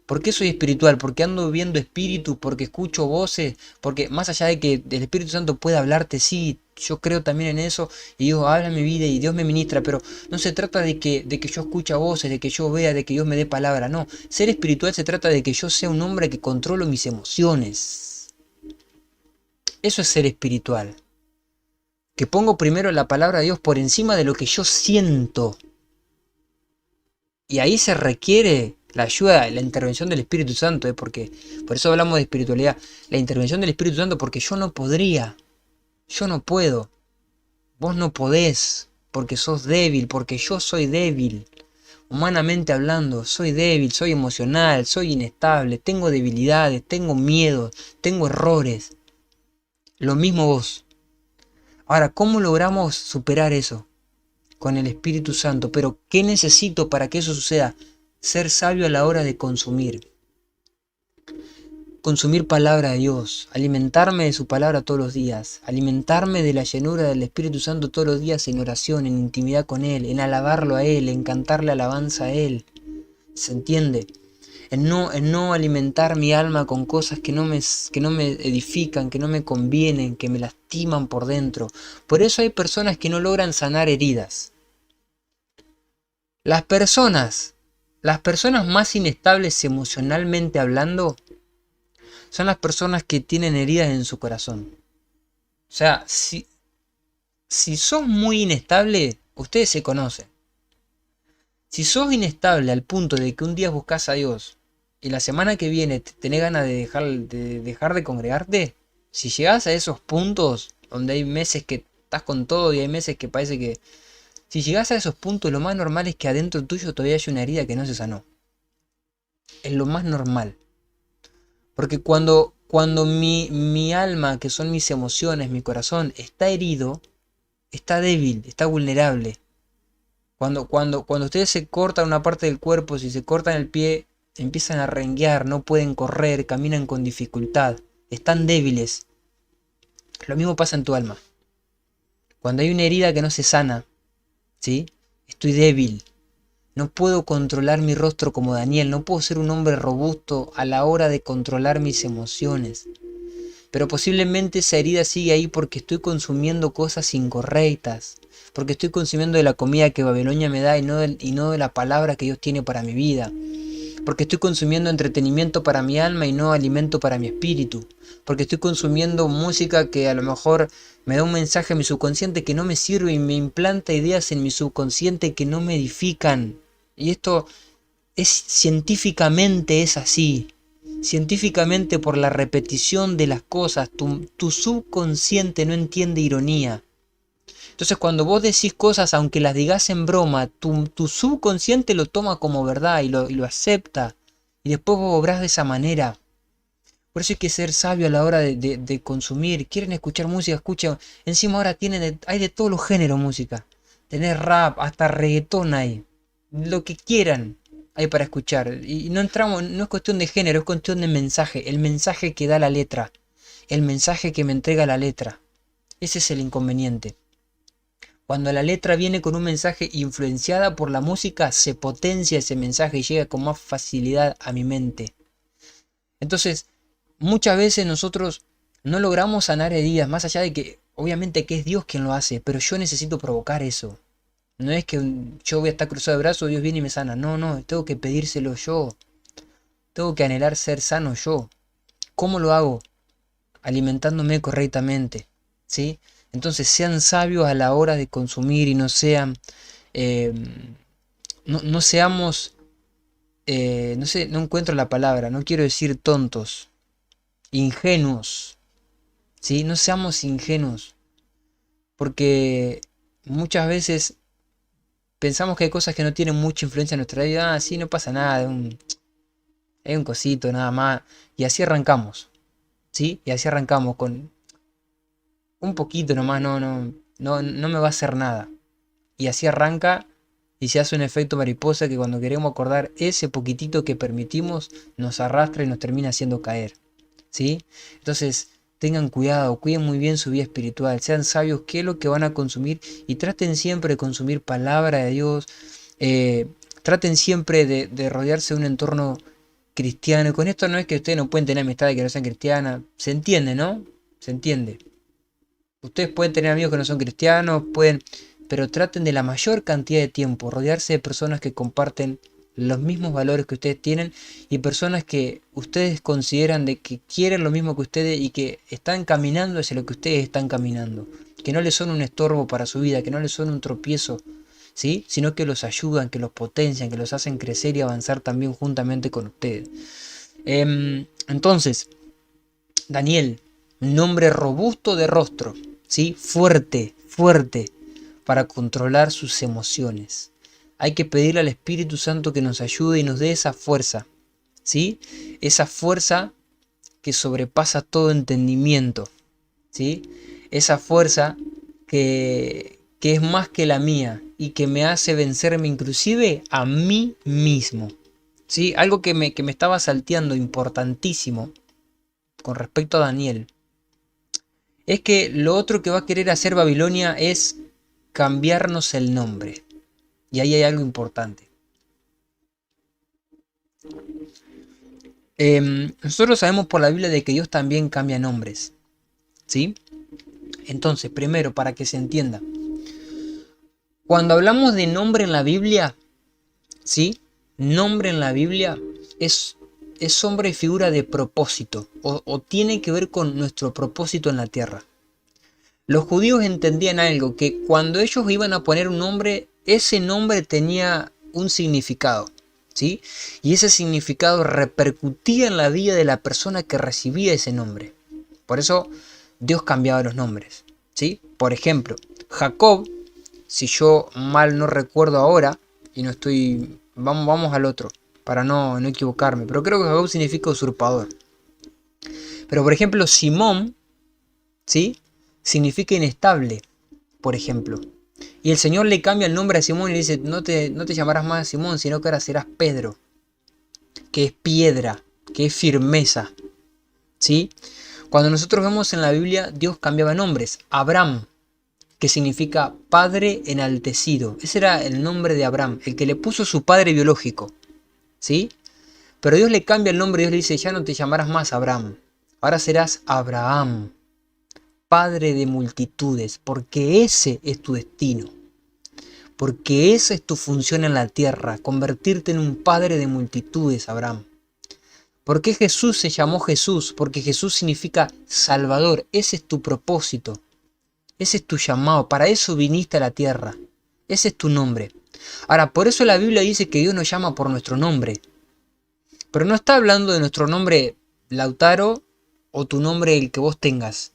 ¿Por qué soy espiritual? Porque ando viendo espíritu, porque escucho voces, porque más allá de que el Espíritu Santo pueda hablarte, sí, yo creo también en eso, y Dios habla en mi vida y Dios me ministra, pero no se trata de que yo escuche voces, de que yo vea, de que Dios me dé palabra, no. Ser espiritual se trata de que yo sea un hombre que controlo mis emociones. Eso es ser espiritual. Que pongo primero la palabra de Dios por encima de lo que yo siento. Y ahí se requiere la ayuda, la intervención del Espíritu Santo, porque por eso hablamos de espiritualidad. La intervención del Espíritu Santo, porque yo no podría, yo no puedo, vos no podés, porque sos débil, porque yo soy débil. Humanamente hablando, soy débil, soy emocional, soy inestable, tengo debilidades, tengo miedos, tengo errores. Lo mismo vos. Ahora, ¿cómo logramos superar eso? Con el Espíritu Santo. Pero ¿qué necesito para que eso suceda? Ser sabio a la hora de consumir. Consumir palabra de Dios. Alimentarme de su palabra todos los días. Alimentarme de la llenura del Espíritu Santo todos los días en oración, en intimidad con Él, en alabarlo a Él, en cantarle alabanza a Él. ¿Se entiende? En no alimentar mi alma con cosas que no me edifican, que no me convienen, que me lastiman por dentro. Por eso hay personas que no logran sanar heridas. Las personas más inestables emocionalmente hablando son las personas que tienen heridas en su corazón. O sea, si sos muy inestable, ustedes se conocen. Si sos inestable al punto de que un día buscas a Dios y la semana que viene tenés ganas de dejar de congregarte, si llegás a esos puntos donde hay meses que estás con todo y hay meses que parece que... Si llegás a esos puntos, lo más normal es que adentro tuyo todavía hay una herida que no se sanó. Es lo más normal. Porque cuando mi alma, que son mis emociones, mi corazón, está herido, está débil, está vulnerable. Cuando ustedes se cortan una parte del cuerpo, si se cortan el pie, empiezan a renguear, no pueden correr, caminan con dificultad, están débiles. Lo mismo pasa en tu alma. Cuando hay una herida que no se sana, ¿sí? Estoy débil. No puedo controlar mi rostro como Daniel. No puedo ser un hombre robusto a la hora de controlar mis emociones. Pero posiblemente esa herida sigue ahí porque estoy consumiendo cosas incorrectas. Porque estoy consumiendo de la comida que Babilonia me da y no de la palabra que Dios tiene para mi vida. Porque estoy consumiendo entretenimiento para mi alma y no alimento para mi espíritu. Porque estoy consumiendo música que a lo mejor me da un mensaje a mi subconsciente que no me sirve y me implanta ideas en mi subconsciente que no me edifican. Y esto científicamente es así. Científicamente, por la repetición de las cosas, tu subconsciente no entiende ironía. Entonces cuando vos decís cosas, aunque las digas en broma, tu subconsciente lo toma como verdad y lo acepta. Y después vos obrás de esa manera. Por eso hay que ser sabio a la hora de consumir. Quieren escuchar música, escuchan. Encima ahora hay de todos los géneros música. Tenés rap, hasta reggaetón hay. Lo que quieran hay para escuchar. Y no entramos, no es cuestión de género, es cuestión de mensaje. El mensaje que da la letra. El mensaje que me entrega la letra. Ese es el inconveniente. Cuando la letra viene con un mensaje influenciada por la música, se potencia ese mensaje y llega con más facilidad a mi mente. Entonces, muchas veces nosotros no logramos sanar heridas, más allá de que obviamente que es Dios quien lo hace, pero yo necesito provocar eso. No es que yo voy a estar cruzado de brazos, Dios viene y me sana. No, no, tengo que pedírselo yo. Tengo que anhelar ser sano yo. ¿Cómo lo hago? Alimentándome correctamente, ¿sí? Entonces sean sabios a la hora de consumir y no sean, eh, no seamos, no sé, no encuentro la palabra, no quiero decir tontos, ingenuos, ¿sí? No seamos ingenuos, porque muchas veces pensamos que hay cosas que no tienen mucha influencia en nuestra vida. Ah, sí, no pasa nada, es un cosito nada más, y así arrancamos, ¿sí? Y así arrancamos con un poquito nomás, no me va a hacer nada. Y así arranca y se hace un efecto mariposa que cuando queremos acordar ese poquitito que permitimos nos arrastra y nos termina haciendo caer, ¿sí? Entonces tengan cuidado, cuiden muy bien su vida espiritual, sean sabios qué es lo que van a consumir y traten siempre de consumir palabra de Dios, eh, traten siempre de rodearse de un entorno cristiano. Y con esto no es que ustedes no pueden tener amistades que no sean cristianas, se entiende, ¿no? Se entiende. Ustedes pueden tener amigos que no son cristianos, pero traten de la mayor cantidad de tiempo rodearse de personas que comparten los mismos valores que ustedes tienen y personas que ustedes consideran de que quieren lo mismo que ustedes y que están caminando hacia lo que ustedes están caminando, que no les son un estorbo para su vida, que no les son un tropiezo, ¿sí? Sino que los ayudan, que los potencian, que los hacen crecer y avanzar también juntamente con ustedes. Entonces, Daniel, un hombre robusto de rostro, ¿sí? Fuerte, fuerte, para controlar sus emociones. Hay que pedirle al Espíritu Santo que nos ayude y nos dé esa fuerza, ¿sí? Esa fuerza que sobrepasa todo entendimiento, ¿sí? Esa fuerza que es más que la mía y que me hace vencerme inclusive a mí mismo, ¿sí? Algo que me estaba salteando importantísimo con respecto a Daniel es que lo otro que va a querer hacer Babilonia es cambiarnos el nombre. Y ahí hay algo importante. Nosotros sabemos por la Biblia de que Dios también cambia nombres, ¿sí? Entonces, primero, para que se entienda, cuando hablamos de nombre en la Biblia, ¿sí? Nombre en la Biblia es sombra y figura de propósito, o tiene que ver con nuestro propósito en la tierra. Los judíos entendían algo, que cuando ellos iban a poner un nombre, ese nombre tenía un significado, ¿sí? Y ese significado repercutía en la vida de la persona que recibía ese nombre. Por eso Dios cambiaba los nombres, ¿sí? Por ejemplo, Jacob, si yo mal no recuerdo ahora, y no estoy... Vamos al otro, para no equivocarme, pero creo que Jacob significa usurpador. Pero por ejemplo, Simón, ¿sí? Significa inestable, por ejemplo. Y el Señor le cambia el nombre a Simón y le dice, no te llamarás más Simón, sino que ahora serás Pedro, que es piedra, que es firmeza, ¿sí? Cuando nosotros vemos en la Biblia, Dios cambiaba nombres. Abraham, que significa padre enaltecido. Ese era el nombre de Abraham, el que le puso su padre biológico, ¿sí? Pero Dios le cambia el nombre y Dios le dice, ya no te llamarás más Abraham, ahora serás Abraham, padre de multitudes, porque ese es tu destino, porque esa es tu función en la tierra, convertirte en un padre de multitudes, Abraham. ¿Por qué Jesús se llamó Jesús? Porque Jesús significa Salvador, ese es tu propósito, ese es tu llamado, para eso viniste a la tierra, ese es tu nombre. Ahora, por eso la Biblia dice que Dios nos llama por nuestro nombre, pero no está hablando de nuestro nombre Lautaro o tu nombre el que vos tengas.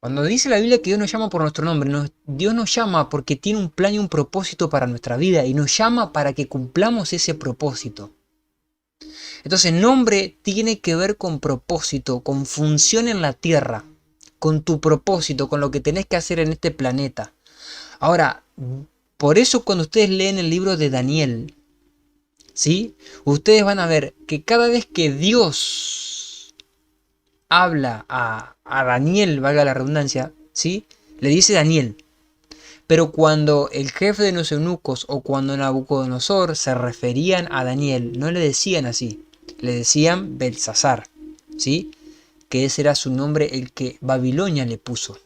Cuando dice la Biblia que Dios nos llama por nuestro nombre, Dios nos llama porque tiene un plan y un propósito para nuestra vida y nos llama para que cumplamos ese propósito. Entonces, nombre tiene que ver con propósito, con función en la tierra, con tu propósito, con lo que tenés que hacer en este planeta. Ahora, por eso cuando ustedes leen el libro de Daniel, ¿sí? Ustedes van a ver que cada vez que Dios habla a Daniel, valga la redundancia, ¿sí? Le dice Daniel. Pero cuando el jefe de los eunucos o cuando Nabucodonosor se referían a Daniel, no le decían así, le decían Belsasar, ¿sí? Que ese era su nombre, el que Babilonia le puso.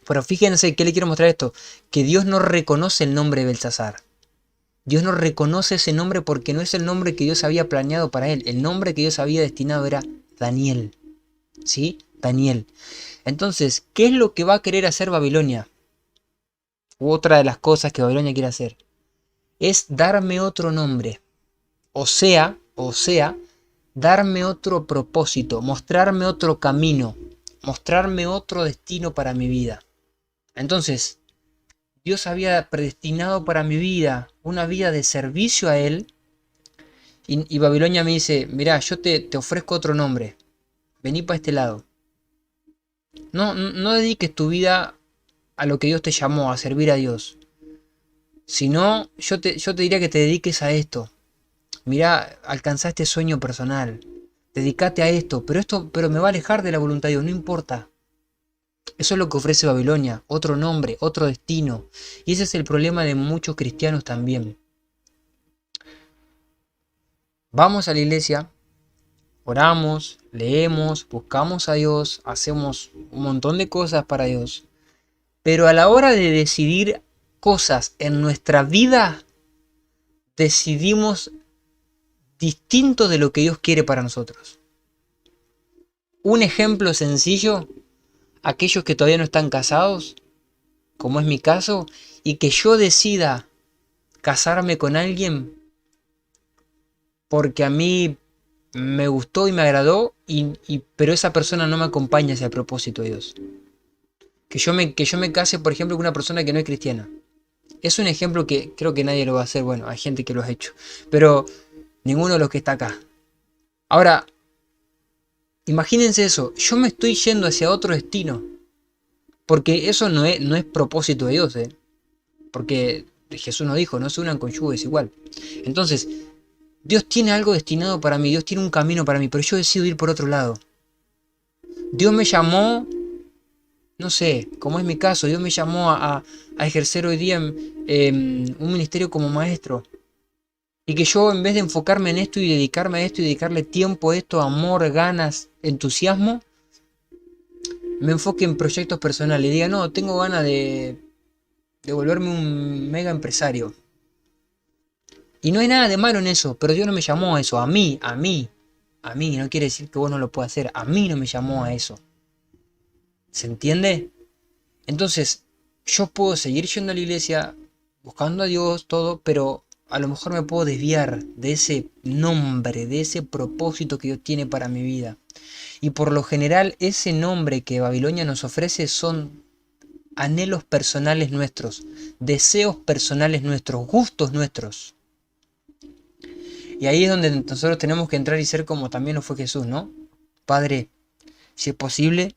Pero fíjense, ¿qué le quiero mostrar esto? Que Dios no reconoce el nombre de Belsasar. Dios no reconoce ese nombre porque no es el nombre que Dios había planeado para él. El nombre que Dios había destinado era Daniel, ¿sí? Daniel. Entonces, ¿qué es lo que va a querer hacer Babilonia? Otra de las cosas que Babilonia quiere hacer es darme otro nombre. O sea, darme otro propósito, mostrarme otro camino, mostrarme otro destino para mi vida. Entonces, Dios había predestinado para mi vida una vida de servicio a Él. Y Babilonia me dice, mirá, yo te ofrezco otro nombre. Vení para este lado. No dediques tu vida a lo que Dios te llamó, a servir a Dios. Sino, yo te diría que te dediques a esto. Mirá, alcanzá este sueño personal. Dedicate a esto. Pero me va a alejar de la voluntad de Dios, no importa. Eso es lo que ofrece Babilonia. Otro nombre, otro destino. Y ese es el problema de muchos cristianos también. Vamos a la iglesia, oramos, leemos, buscamos a Dios, hacemos un montón de cosas para Dios. Pero a la hora de decidir cosas en nuestra vida, decidimos distinto de lo que Dios quiere para nosotros. Un ejemplo sencillo, aquellos que todavía no están casados, como es mi caso, y que yo decida casarme con alguien porque a mí me gustó y me agradó, pero esa persona no me acompaña hacia el propósito de Dios. Que yo me case, por ejemplo, con una persona que no es cristiana. Es un ejemplo que creo que nadie lo va a hacer. Bueno, hay gente que lo ha hecho, pero ninguno de los que está acá. Ahora, imagínense eso. Yo me estoy yendo hacia otro destino. Porque eso no es propósito de Dios, ¿eh? Porque Jesús nos dijo, no se unan conyugues igual. Entonces, Dios tiene algo destinado para mí, Dios tiene un camino para mí, pero yo decido ir por otro lado. Dios me llamó, no sé, como es mi caso, Dios me llamó a ejercer hoy día un ministerio como maestro. Y que yo, en vez de enfocarme en esto y dedicarme a esto y dedicarle tiempo a esto, amor, ganas, entusiasmo, me enfoque en proyectos personales y diga, no, tengo ganas de volverme un mega empresario. Y no hay nada de malo en eso, pero Dios no me llamó a eso, a mí, no quiere decir que vos no lo puedas hacer, a mí no me llamó a eso. ¿Se entiende? Entonces, yo puedo seguir yendo a la iglesia, buscando a Dios, todo, pero a lo mejor me puedo desviar de ese nombre, de ese propósito que Dios tiene para mi vida. Y por lo general, ese nombre que Babilonia nos ofrece son anhelos personales nuestros, deseos personales nuestros, gustos nuestros. Y ahí es donde nosotros tenemos que entrar y ser como también lo fue Jesús, ¿no? Padre, si es posible,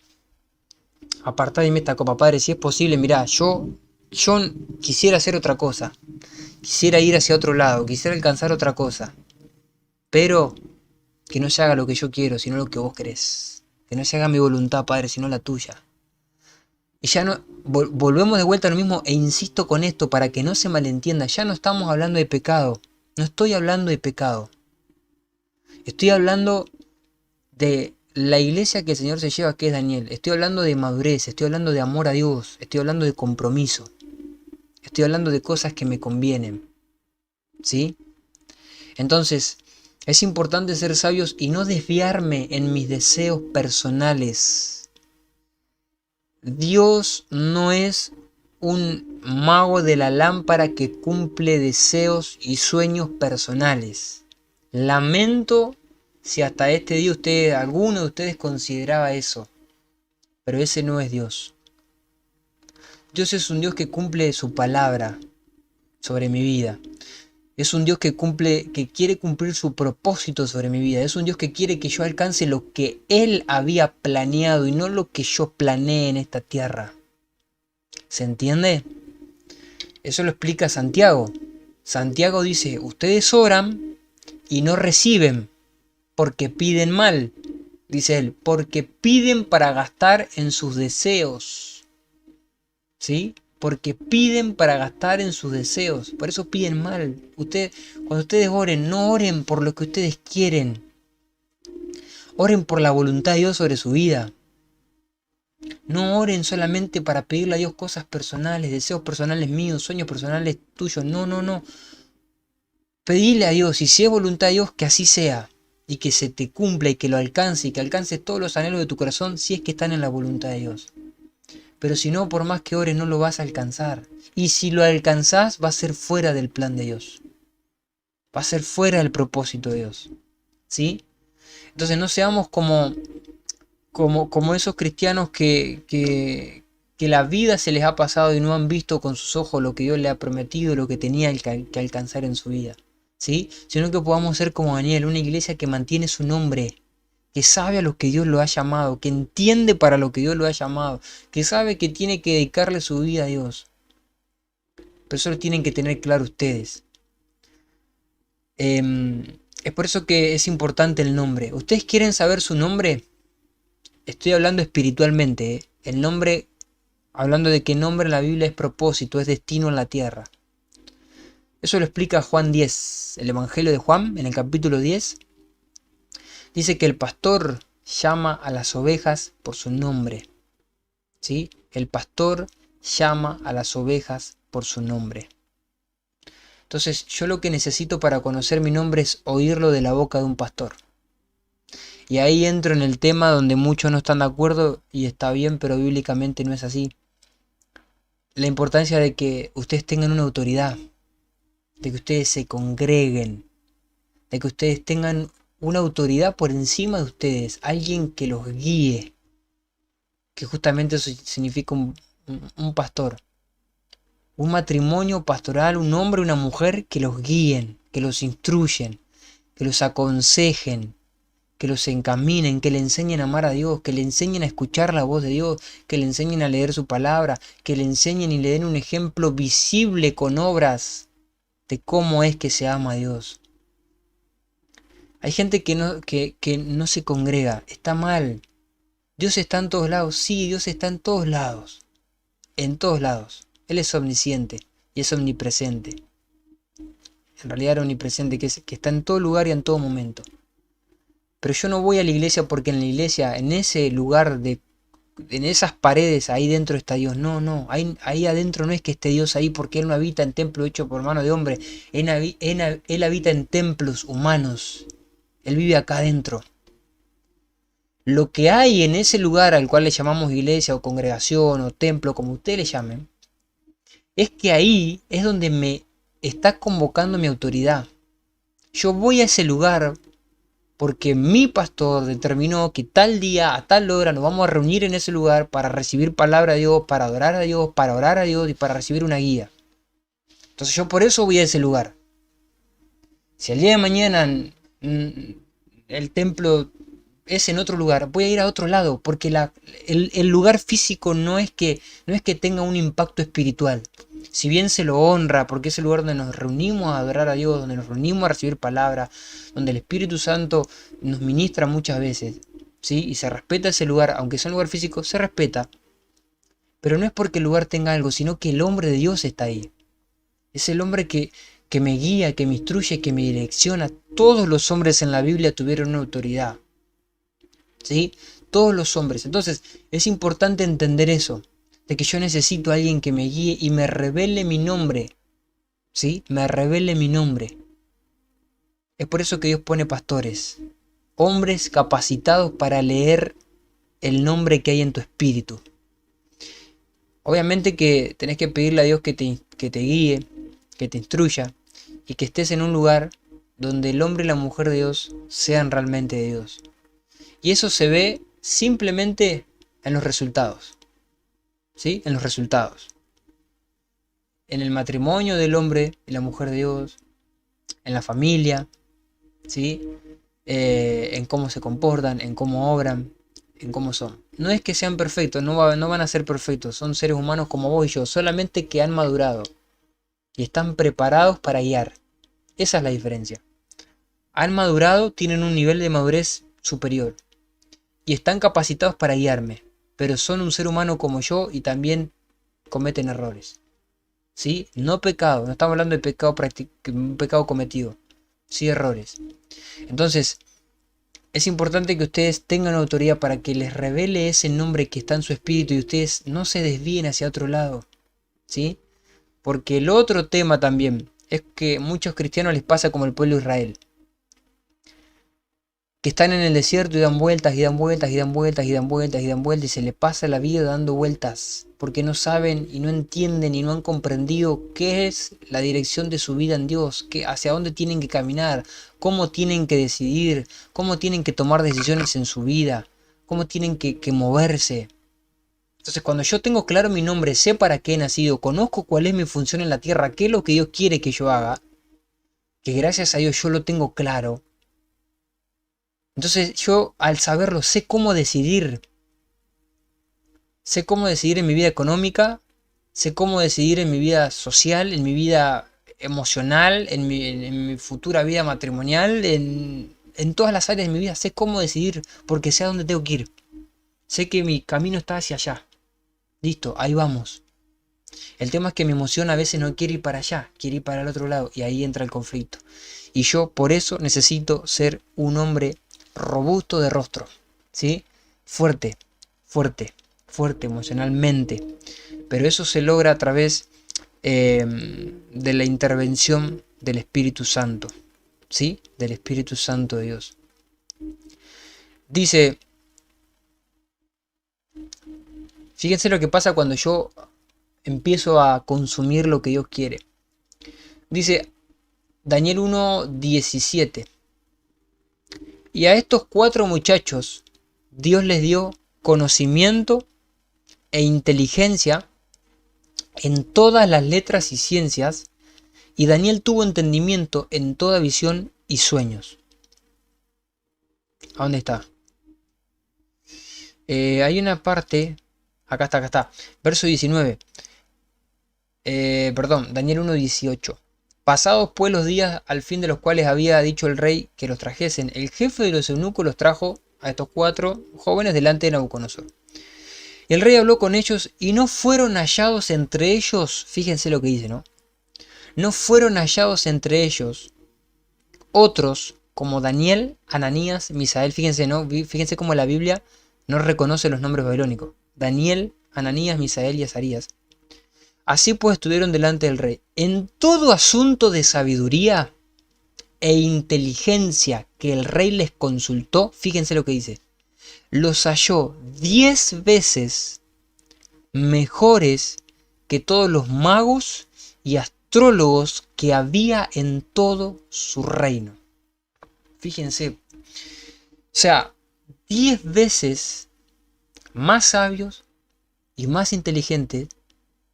apartad de mí esta copa. Padre, si es posible, mirá, yo quisiera hacer otra cosa. Quisiera ir hacia otro lado, quisiera alcanzar otra cosa. Pero que no se haga lo que yo quiero, sino lo que vos querés. Que no se haga mi voluntad, Padre, sino la tuya. Y ya no volvemos de vuelta a lo mismo e insisto con esto para que no se malentienda. Ya no estamos hablando de pecado. No estoy hablando de pecado. Estoy hablando de la iglesia que el Señor se lleva, que es Daniel. Estoy hablando de madurez, estoy hablando de amor a Dios, estoy hablando de compromiso. Estoy hablando de cosas que me convienen. ¿Sí? Entonces, es importante ser sabios y no desviarme en mis deseos personales. Dios no es un mago de la lámpara que cumple deseos y sueños personales. Lamento si hasta este día alguno de ustedes consideraba eso, pero ese no es Dios. Dios es un Dios que cumple su palabra sobre mi vida. Es un Dios que quiere cumplir su propósito sobre mi vida. Es un Dios que quiere que yo alcance lo que Él había planeado y no lo que yo planeé en esta tierra. ¿Se entiende? Eso lo explica Santiago. Santiago dice, ustedes oran y no reciben porque piden mal. Dice él, porque piden para gastar en sus deseos. ¿Sí? Porque piden para gastar en sus deseos. Por eso piden mal. Cuando ustedes oren, no oren por lo que ustedes quieren. Oren por la voluntad de Dios sobre su vida. No oren solamente para pedirle a Dios cosas personales, deseos personales míos, sueños personales tuyos. No, no, no. Pedile a Dios, y si es voluntad de Dios, que así sea. Y que se te cumpla y que lo alcance y que alcance todos los anhelos de tu corazón si es que están en la voluntad de Dios. Pero si no, por más que ores, no lo vas a alcanzar. Y si lo alcanzás, va a ser fuera del plan de Dios. Va a ser fuera del propósito de Dios. ¿Sí? Entonces no seamos como esos cristianos que la vida se les ha pasado y no han visto con sus ojos lo que Dios le ha prometido, lo que tenía que alcanzar en su vida. ¿Sí? Sino que podamos ser como Daniel, una iglesia que mantiene su nombre, que sabe a lo que Dios lo ha llamado, que entiende para lo que Dios lo ha llamado, que sabe que tiene que dedicarle su vida a Dios. Pero eso lo tienen que tener claro ustedes. Es por eso que es importante el nombre. ¿Ustedes quieren saber su nombre? Estoy hablando espiritualmente, ¿eh? El nombre, hablando de que nombre en la Biblia es propósito, es destino en la tierra. Eso lo explica Juan 10, el Evangelio de Juan, en el capítulo 10. Dice que el pastor llama a las ovejas por su nombre. ¿Sí? El pastor llama a las ovejas por su nombre. Entonces yo lo que necesito para conocer mi nombre es oírlo de la boca de un pastor. Y ahí entro en el tema donde muchos no están de acuerdo y está bien, pero bíblicamente no es así. La importancia de que ustedes tengan una autoridad, de que ustedes se congreguen, de que ustedes tengan una autoridad por encima de ustedes, alguien que los guíe, que justamente eso significa un pastor. Un matrimonio pastoral, un hombre y una mujer que los guíen, que los instruyen, que los aconsejen, que los encaminen, que le enseñen a amar a Dios, que le enseñen a escuchar la voz de Dios, que le enseñen a leer su palabra, que le enseñen y le den un ejemplo visible con obras de cómo es que se ama a Dios. Hay gente que no se congrega, está mal. Dios está en todos lados, sí, Dios está en todos lados, en todos lados. Él es omnisciente y es omnipresente. En realidad era omnipresente, que está en todo lugar y en todo momento. Pero yo no voy a la iglesia porque en la iglesia, en ese lugar, en esas paredes, ahí dentro está Dios. No, no, ahí adentro no es que esté Dios ahí porque Él no habita en templo hecho por mano de hombre. Él habita en templos humanos. Él vive acá adentro. Lo que hay en ese lugar al cual le llamamos iglesia o congregación o templo, como ustedes le llamen, es que ahí es donde me está convocando mi autoridad. Yo voy a ese lugar porque mi pastor determinó que tal día, a tal hora, nos vamos a reunir en ese lugar para recibir palabra de Dios, para adorar a Dios, para orar a Dios y para recibir una guía. Entonces yo por eso voy a ese lugar. Si el día de mañana el templo es en otro lugar, voy a ir a otro lado, porque el lugar físico no es que tenga un impacto espiritual. Si bien se lo honra, porque es el lugar donde nos reunimos a adorar a Dios, donde nos reunimos a recibir palabra, donde el Espíritu Santo nos ministra muchas veces, ¿sí? Y se respeta ese lugar, aunque sea un lugar físico, se respeta. Pero no es porque el lugar tenga algo, sino que el hombre de Dios está ahí. Es el hombre que me guía, que me instruye, que me direcciona. Todos los hombres en la Biblia tuvieron una autoridad, ¿sí? Todos los hombres. Entonces es importante entender eso, de que yo necesito a alguien que me guíe y me revele mi nombre, ¿sí? Me revele mi nombre. Es por eso que Dios pone pastores, hombres capacitados para leer el nombre que hay en tu espíritu. Obviamente que tenés que pedirle a Dios que te guíe, que te instruya y que estés en un lugar donde el hombre y la mujer de Dios sean realmente de Dios. Y eso se ve simplemente en los resultados. ¿Sí? En los resultados. En el matrimonio del hombre y la mujer de Dios. en la familia, ¿sí? En cómo se comportan, en cómo obran, en cómo son. No es que sean perfectos, no van a ser perfectos, son seres humanos como vos y yo, solamente que han madurado y están preparados para guiar. Esa es la diferencia. Han madurado, tienen un nivel de madurez superior y están capacitados para guiarme, pero son un ser humano como yo y también cometen errores. ¿Sí? No pecado, no estamos hablando de pecado, un pecado cometido, sí errores. Entonces, es importante que ustedes tengan autoridad para que les revele ese nombre que está en su espíritu y ustedes no se desvíen hacia otro lado, ¿sí? Porque el otro tema también es que a muchos cristianos les pasa como el pueblo de Israel, que están en el desierto y dan vueltas y dan vueltas y dan vueltas y dan vueltas y dan vueltas y se les pasa la vida dando vueltas porque no saben y no entienden y no han comprendido qué es la dirección de su vida en Dios, hacia dónde tienen que caminar, cómo tienen que decidir, cómo tienen que tomar decisiones en su vida, cómo tienen que moverse. Entonces, cuando yo tengo claro mi nombre, sé para qué he nacido, conozco cuál es mi función en la tierra, qué es lo que Dios quiere que yo haga, que gracias a Dios yo lo tengo claro. Entonces yo al saberlo sé cómo decidir en mi vida económica, sé cómo decidir en mi vida social, en mi vida emocional, en mi futura vida matrimonial, en todas las áreas de mi vida, sé cómo decidir porque sé a dónde tengo que ir. Sé que mi camino está hacia allá. Listo, ahí vamos. El tema es que mi emoción a veces no quiere ir para allá, quiere ir para el otro lado y ahí entra el conflicto. Y yo por eso necesito ser un hombre robusto de rostro, ¿sí? Fuerte, fuerte, fuerte emocionalmente. Pero eso se logra a través de la intervención del Espíritu Santo, ¿sí? Del Espíritu Santo de Dios. Dice, fíjense lo que pasa cuando yo empiezo a consumir lo que Dios quiere. Dice Daniel 1:17. Y a estos 4 muchachos Dios les dio conocimiento e inteligencia en todas las letras y ciencias, y Daniel tuvo entendimiento en toda visión y sueños. ¿A dónde está? Hay una parte, acá está, verso 19. Daniel 1:18. Pasados pues los días al fin de los cuales había dicho el rey que los trajesen, el jefe de los eunucos los trajo a estos 4 jóvenes delante de Nabucodonosor. Y el rey habló con ellos y no fueron hallados entre ellos, fíjense lo que dice, ¿no? No fueron hallados entre ellos otros como Daniel, Ananías, Misael, fíjense, ¿no? Fíjense cómo la Biblia no reconoce los nombres babilónicos. Daniel, Ananías, Misael y Azarías. Así pues estuvieron delante del rey. En todo asunto de sabiduría e inteligencia que el rey les consultó, fíjense lo que dice, los halló 10 veces mejores que todos los magos y astrólogos que había en todo su reino. Fíjense, o sea, 10 veces más sabios y más inteligentes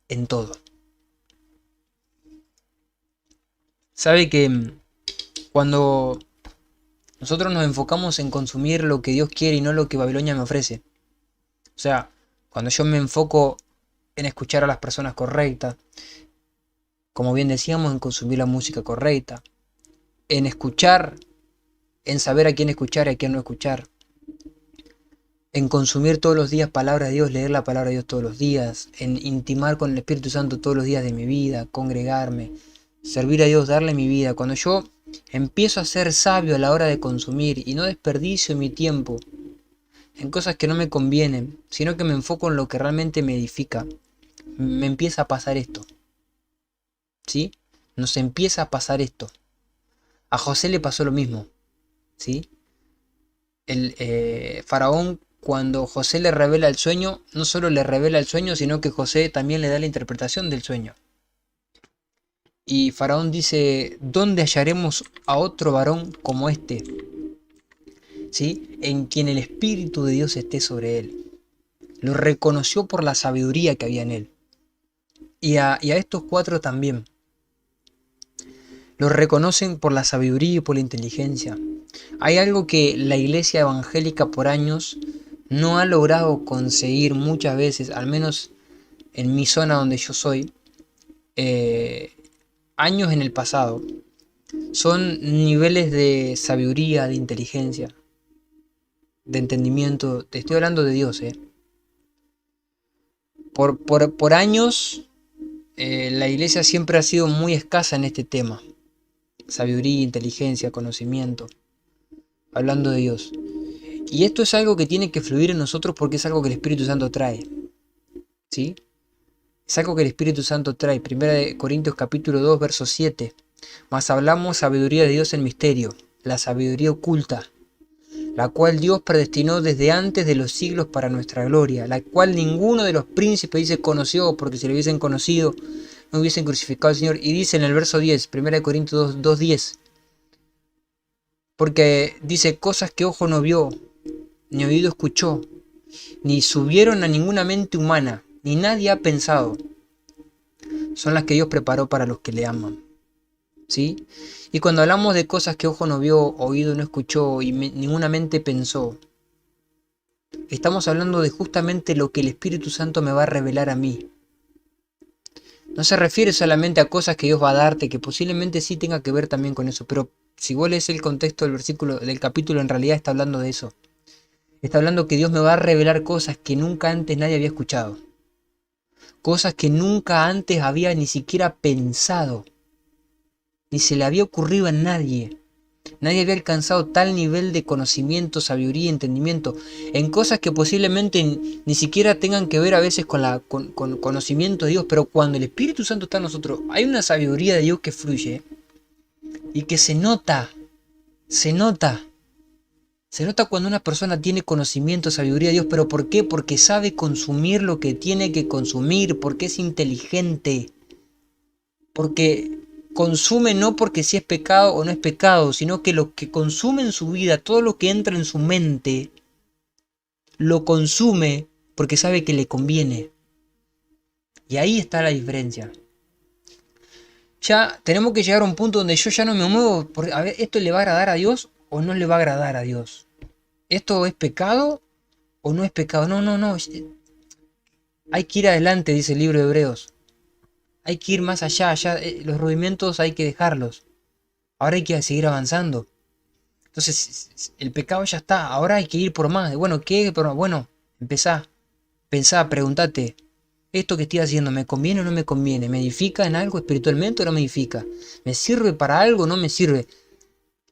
en todo. Sabe que cuando nosotros nos enfocamos en consumir lo que Dios quiere y no lo que Babilonia me ofrece, o sea, cuando yo me enfoco en escuchar a las personas correctas, como bien decíamos, en consumir la música correcta, en escuchar, en saber a quién escuchar y a quién no escuchar, en consumir todos los días palabra de Dios, leer la palabra de Dios todos los días, en intimar con el Espíritu Santo todos los días de mi vida, congregarme, servir a Dios, darle mi vida. Cuando yo empiezo a ser sabio a la hora de consumir y no desperdicio mi tiempo en cosas que no me convienen, sino que me enfoco en lo que realmente me edifica, me empieza a pasar esto. ¿Sí? Nos empieza a pasar esto. A José le pasó lo mismo. ¿Sí? El faraón, cuando José le revela el sueño, no solo le revela el sueño, sino que José también le da la interpretación del sueño. Y faraón dice, ¿dónde hallaremos a otro varón como este? ¿Sí? En quien el Espíritu de Dios esté sobre él. Lo reconoció por la sabiduría que había en él. Y a estos 4 también. Los reconocen por la sabiduría y por la inteligencia. Hay algo que la iglesia evangélica por años no ha logrado conseguir muchas veces, al menos en mi zona donde yo soy, eh, años en el pasado. Son niveles de sabiduría, de inteligencia, de entendimiento. Te estoy hablando de Dios, ¿eh? Por años, la iglesia siempre ha sido muy escasa en este tema. Sabiduría, inteligencia, conocimiento. Hablando de Dios. Y esto es algo que tiene que fluir en nosotros porque es algo que el Espíritu Santo trae. ¿Sí? Es algo que el Espíritu Santo trae. Primera de Corintios capítulo 2, verso 7. Mas hablamos sabiduría de Dios en misterio, la sabiduría oculta, la cual Dios predestinó desde antes de los siglos para nuestra gloria, la cual ninguno de los príncipes dice conoció, porque si lo hubiesen conocido, no hubiesen crucificado al Señor. Y dice en el verso 10, 1 Corintios 2, 10, porque dice cosas que ojo no vio, ni oído escuchó, ni subieron a ninguna mente humana, ni nadie ha pensado, son las que Dios preparó para los que le aman. ¿Sí? Y cuando hablamos de cosas que ojo no vio, oído no escuchó y ninguna mente pensó, estamos hablando de justamente lo que el Espíritu Santo me va a revelar a mí. No se refiere solamente a cosas que Dios va a darte, que posiblemente sí tenga que ver también con eso, pero si vos lees el contexto del versículo, del capítulo, en realidad está hablando de eso. Está hablando que Dios me va a revelar cosas que nunca antes nadie había escuchado. Cosas que nunca antes había ni siquiera pensado. Ni se le había ocurrido a nadie. Nadie había alcanzado tal nivel de conocimiento, sabiduría, entendimiento en cosas que posiblemente ni siquiera tengan que ver a veces con conocimiento de Dios, pero cuando el Espíritu Santo está en nosotros, hay una sabiduría de Dios que fluye y que se nota, se nota. Se nota cuando una persona tiene conocimiento, sabiduría de Dios, pero ¿por qué? Porque sabe consumir lo que tiene que consumir, porque es inteligente, porque consume no porque si es pecado o no es pecado, sino que lo que consume en su vida, todo lo que entra en su mente, lo consume porque sabe que le conviene. Y ahí está la diferencia. Ya tenemos que llegar a un punto donde yo ya no me muevo por, a ver, ¿esto le va a agradar a Dios o no le va a agradar a Dios? ¿Esto es pecado o no es pecado? No. Hay que ir adelante, dice el libro de Hebreos. Hay que ir más allá, los rudimentos hay que dejarlos. Ahora hay que seguir avanzando. Entonces, el pecado ya está, ahora hay que ir por más. Bueno, ¿qué? Bueno, pensá, preguntate, ¿esto que estoy haciendo me conviene o no me conviene? ¿Me edifica en algo espiritualmente o no me edifica? ¿Me sirve para algo o no me sirve?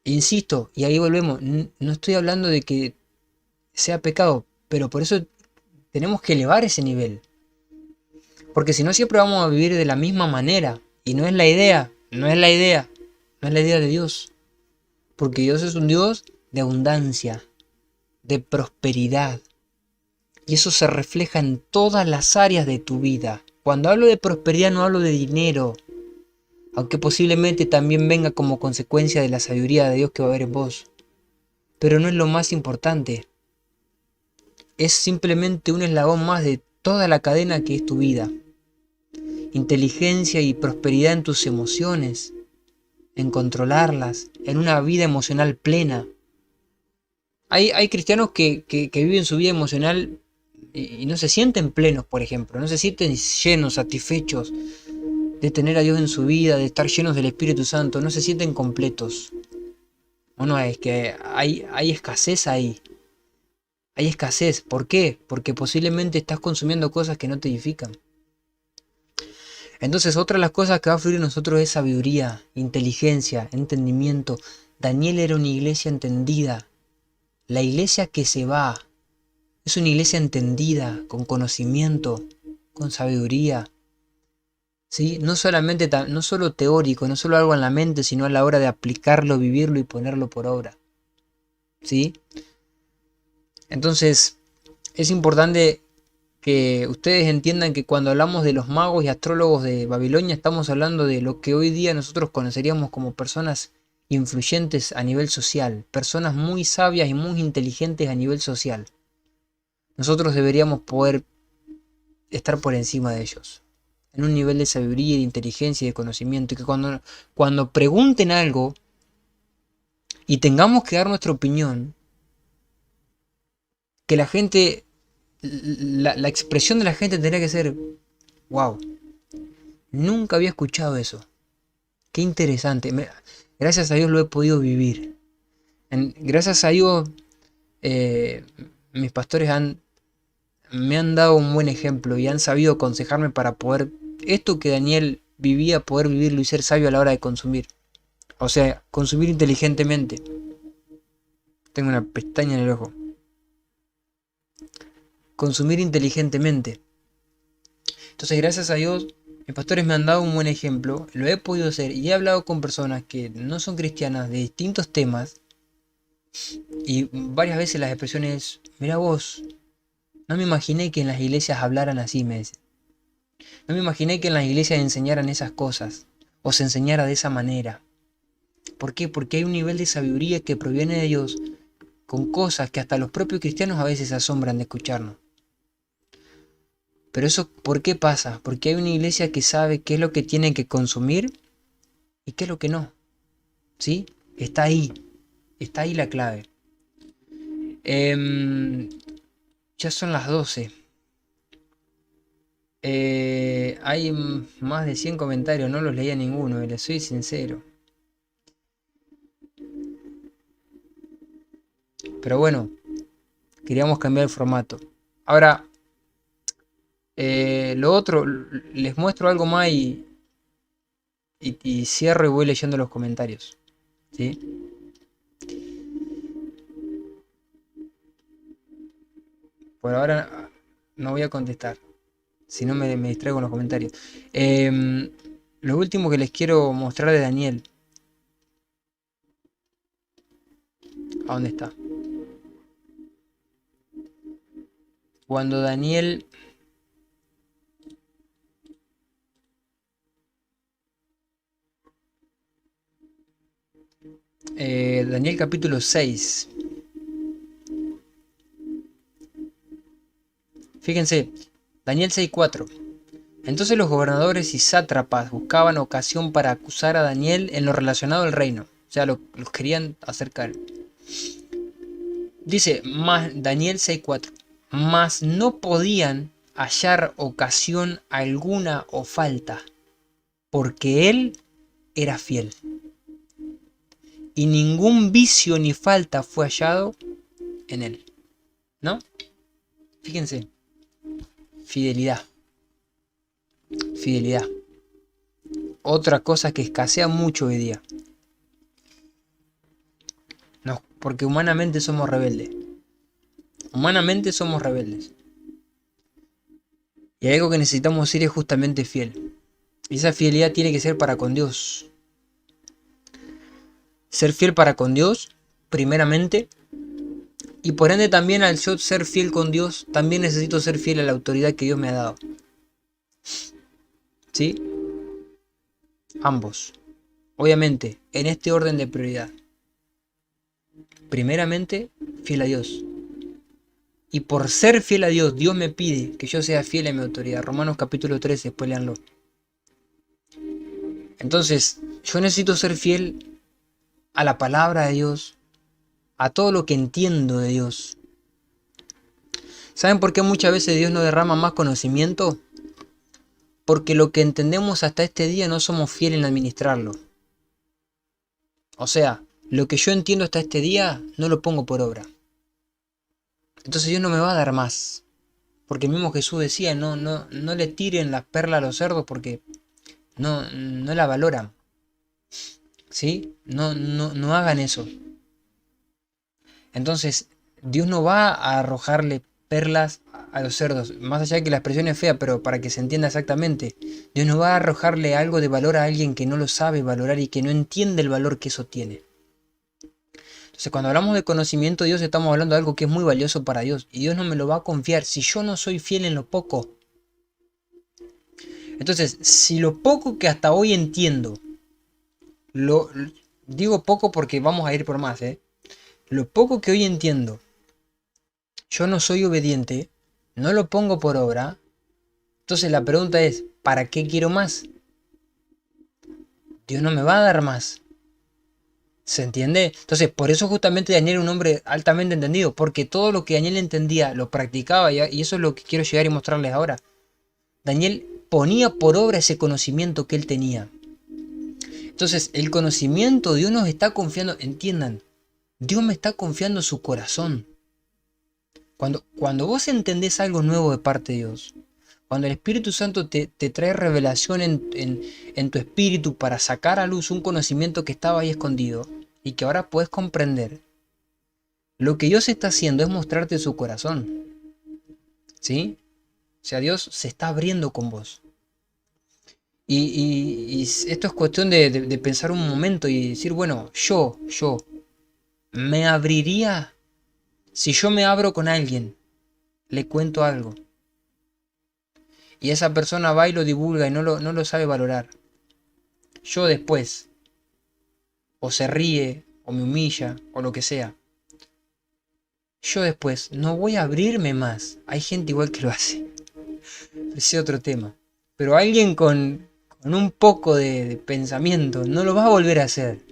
Insisto, y ahí volvemos, no estoy hablando de que sea pecado, pero por eso tenemos que elevar ese nivel. Porque si no siempre vamos a vivir de la misma manera. Y no es la idea, no es la idea de Dios. Porque Dios es un Dios de abundancia, de prosperidad. Y eso se refleja en todas las áreas de tu vida. Cuando hablo de prosperidad no hablo de dinero. Aunque posiblemente también venga como consecuencia de la sabiduría de Dios que va a haber en vos. Pero no es lo más importante. Es simplemente un eslabón más de toda la cadena que es tu vida. Inteligencia y prosperidad en tus emociones, en controlarlas, en una vida emocional plena. Hay cristianos que viven su vida emocional y no se sienten plenos, por ejemplo, no se sienten llenos, satisfechos de tener a Dios en su vida, de estar llenos del Espíritu Santo, no se sienten completos. ¿O no? Es que hay escasez ahí. Hay escasez. ¿Por qué? Porque posiblemente estás consumiendo cosas que no te edifican. Entonces, otra de las cosas que va a fluir en nosotros es sabiduría, inteligencia, entendimiento. Daniel era una iglesia entendida. La iglesia que se va es una iglesia entendida, con conocimiento, con sabiduría. ¿Sí? No solo teórico, no solo algo en la mente, sino a la hora de aplicarlo, vivirlo y ponerlo por obra. ¿Sí? Entonces, es importante que ustedes entiendan que cuando hablamos de los magos y astrólogos de Babilonia, estamos hablando de lo que hoy día nosotros conoceríamos como personas influyentes a nivel social, personas muy sabias y muy inteligentes a nivel social. Nosotros deberíamos poder estar por encima de ellos. en un nivel de sabiduría, de inteligencia y de conocimiento. Y que cuando pregunten algo y tengamos que dar nuestra opinión, que la gente, la expresión de la gente tendría que ser, wow, nunca había escuchado eso. Qué interesante. Gracias a Dios lo he podido vivir. Gracias a Dios, eh, mis pastores me han dado un buen ejemplo y han sabido aconsejarme para poder, esto que Daniel vivía, poder vivirlo y ser sabio a la hora de consumir. O sea, consumir inteligentemente. Tengo una pestaña en el ojo. Consumir inteligentemente. Entonces, gracias a Dios, mis pastores me han dado un buen ejemplo, lo he podido hacer y he hablado con personas que no son cristianas de distintos temas y varias veces las expresiones, mira vos, no me imaginé que en las iglesias hablaran así, me dicen. No me imaginé que en las iglesias enseñaran esas cosas o se enseñara de esa manera. ¿Por qué? Porque hay un nivel de sabiduría que proviene de Dios con cosas que hasta los propios cristianos a veces se asombran de escucharnos. Pero eso, ¿por qué pasa? Porque hay una iglesia que sabe qué es lo que tiene que consumir y qué es lo que no. ¿Sí? Está ahí la clave. Ya son las 12. Hay más de 100 comentarios, no los leía ninguno, les soy sincero. Pero bueno, queríamos cambiar el formato. Ahora, lo otro, les muestro algo más y cierro y voy leyendo los comentarios. ¿Sí? Por ahora no voy a contestar, si no me distraigo en los comentarios. Lo último que les quiero mostrar de Daniel. ¿A dónde está? Cuando Daniel... Daniel capítulo 6. Fíjense, Daniel 6:4. Entonces los gobernadores y sátrapas buscaban ocasión para acusar a Daniel en lo relacionado al reino. O sea, los querían acercar. Dice Daniel 6:4. Mas no podían hallar ocasión alguna o falta, porque él era fiel. Y ningún vicio ni falta fue hallado en él. ¿No? Fíjense. Fidelidad. Fidelidad. Otra cosa que escasea mucho hoy día. No, porque humanamente somos rebeldes. Humanamente somos rebeldes. Y algo que necesitamos ser es justamente fiel. Y esa fidelidad tiene que ser para con Dios. Ser fiel para con Dios, primeramente. Y por ende también al yo ser fiel con Dios, también necesito ser fiel a la autoridad que Dios me ha dado. ¿Sí? Ambos. Obviamente, en este orden de prioridad. Primeramente, fiel a Dios. Y por ser fiel a Dios, Dios me pide que yo sea fiel a mi autoridad. Romanos capítulo 13, después léanlo. Entonces, yo necesito ser fiel a la palabra de Dios, a todo lo que entiendo de Dios. ¿Saben por qué muchas veces Dios nos derrama más conocimiento? Porque lo que entendemos hasta este día no somos fieles en administrarlo. O sea, lo que yo entiendo hasta este día no lo pongo por obra. Entonces Dios no me va a dar más. Porque mismo Jesús decía, no le tiren la perla a los cerdos porque no la valoran. ¿Sí? No hagan eso. Entonces, Dios no va a arrojarle perlas a los cerdos. Más allá de que la expresión es fea, pero para que se entienda exactamente. Dios no va a arrojarle algo de valor a alguien que no lo sabe valorar y que no entiende el valor que eso tiene. Entonces, cuando hablamos de conocimiento de Dios, estamos hablando de algo que es muy valioso para Dios. Y Dios no me lo va a confiar si yo no soy fiel en lo poco. Entonces, si lo poco que hasta hoy entiendo, digo poco porque vamos a ir por más, lo poco que hoy entiendo, yo no soy obediente, no lo pongo por obra. Entonces la pregunta es, ¿para qué quiero más? Dios no me va a dar más. ¿Se entiende? Entonces, por eso justamente Daniel era un hombre altamente entendido, porque todo lo que Daniel entendía lo practicaba y eso es lo que quiero llegar y mostrarles ahora. Daniel ponía por obra ese conocimiento que él tenía. Entonces, el conocimiento, Dios nos está confiando, entiendan, Dios me está confiando su corazón. Cuando vos entendés algo nuevo de parte de Dios, cuando el Espíritu Santo te trae revelación en tu espíritu para sacar a luz un conocimiento que estaba ahí escondido y que ahora puedes comprender, lo que Dios está haciendo es mostrarte su corazón. ¿Sí? O sea, Dios se está abriendo con vos. Y esto es cuestión de pensar un momento y decir, bueno, yo, me abriría si yo me abro con alguien, le cuento algo. Y esa persona va y lo divulga y no lo sabe valorar. Yo después, o se ríe, o me humilla, o lo que sea. Yo después no voy a abrirme más. Hay gente igual que lo hace. Ese es otro tema. Pero alguien con un poco de pensamiento no lo va a volver a hacer.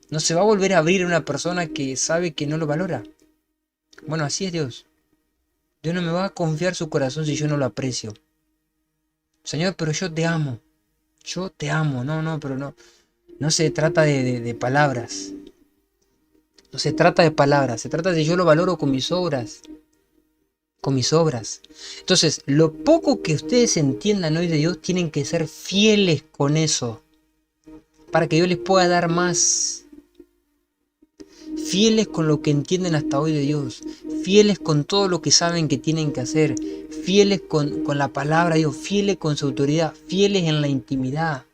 No se va a volver a abrir a una persona que sabe que no lo valora. Bueno, así es Dios. Dios no me va a confiar su corazón si yo no lo aprecio. Señor, pero yo te amo. Yo te amo. No, pero no. No se trata de palabras. No se trata de palabras. Se trata de yo lo valoro con mis obras. Con mis obras. Entonces, lo poco que ustedes entiendan hoy de Dios, tienen que ser fieles con eso. Para que Dios les pueda dar más. Fieles con lo que entienden hasta hoy de Dios. Fieles con todo lo que saben que tienen que hacer. Fieles con la palabra de Dios. Fieles con su autoridad. Fieles en la intimidad.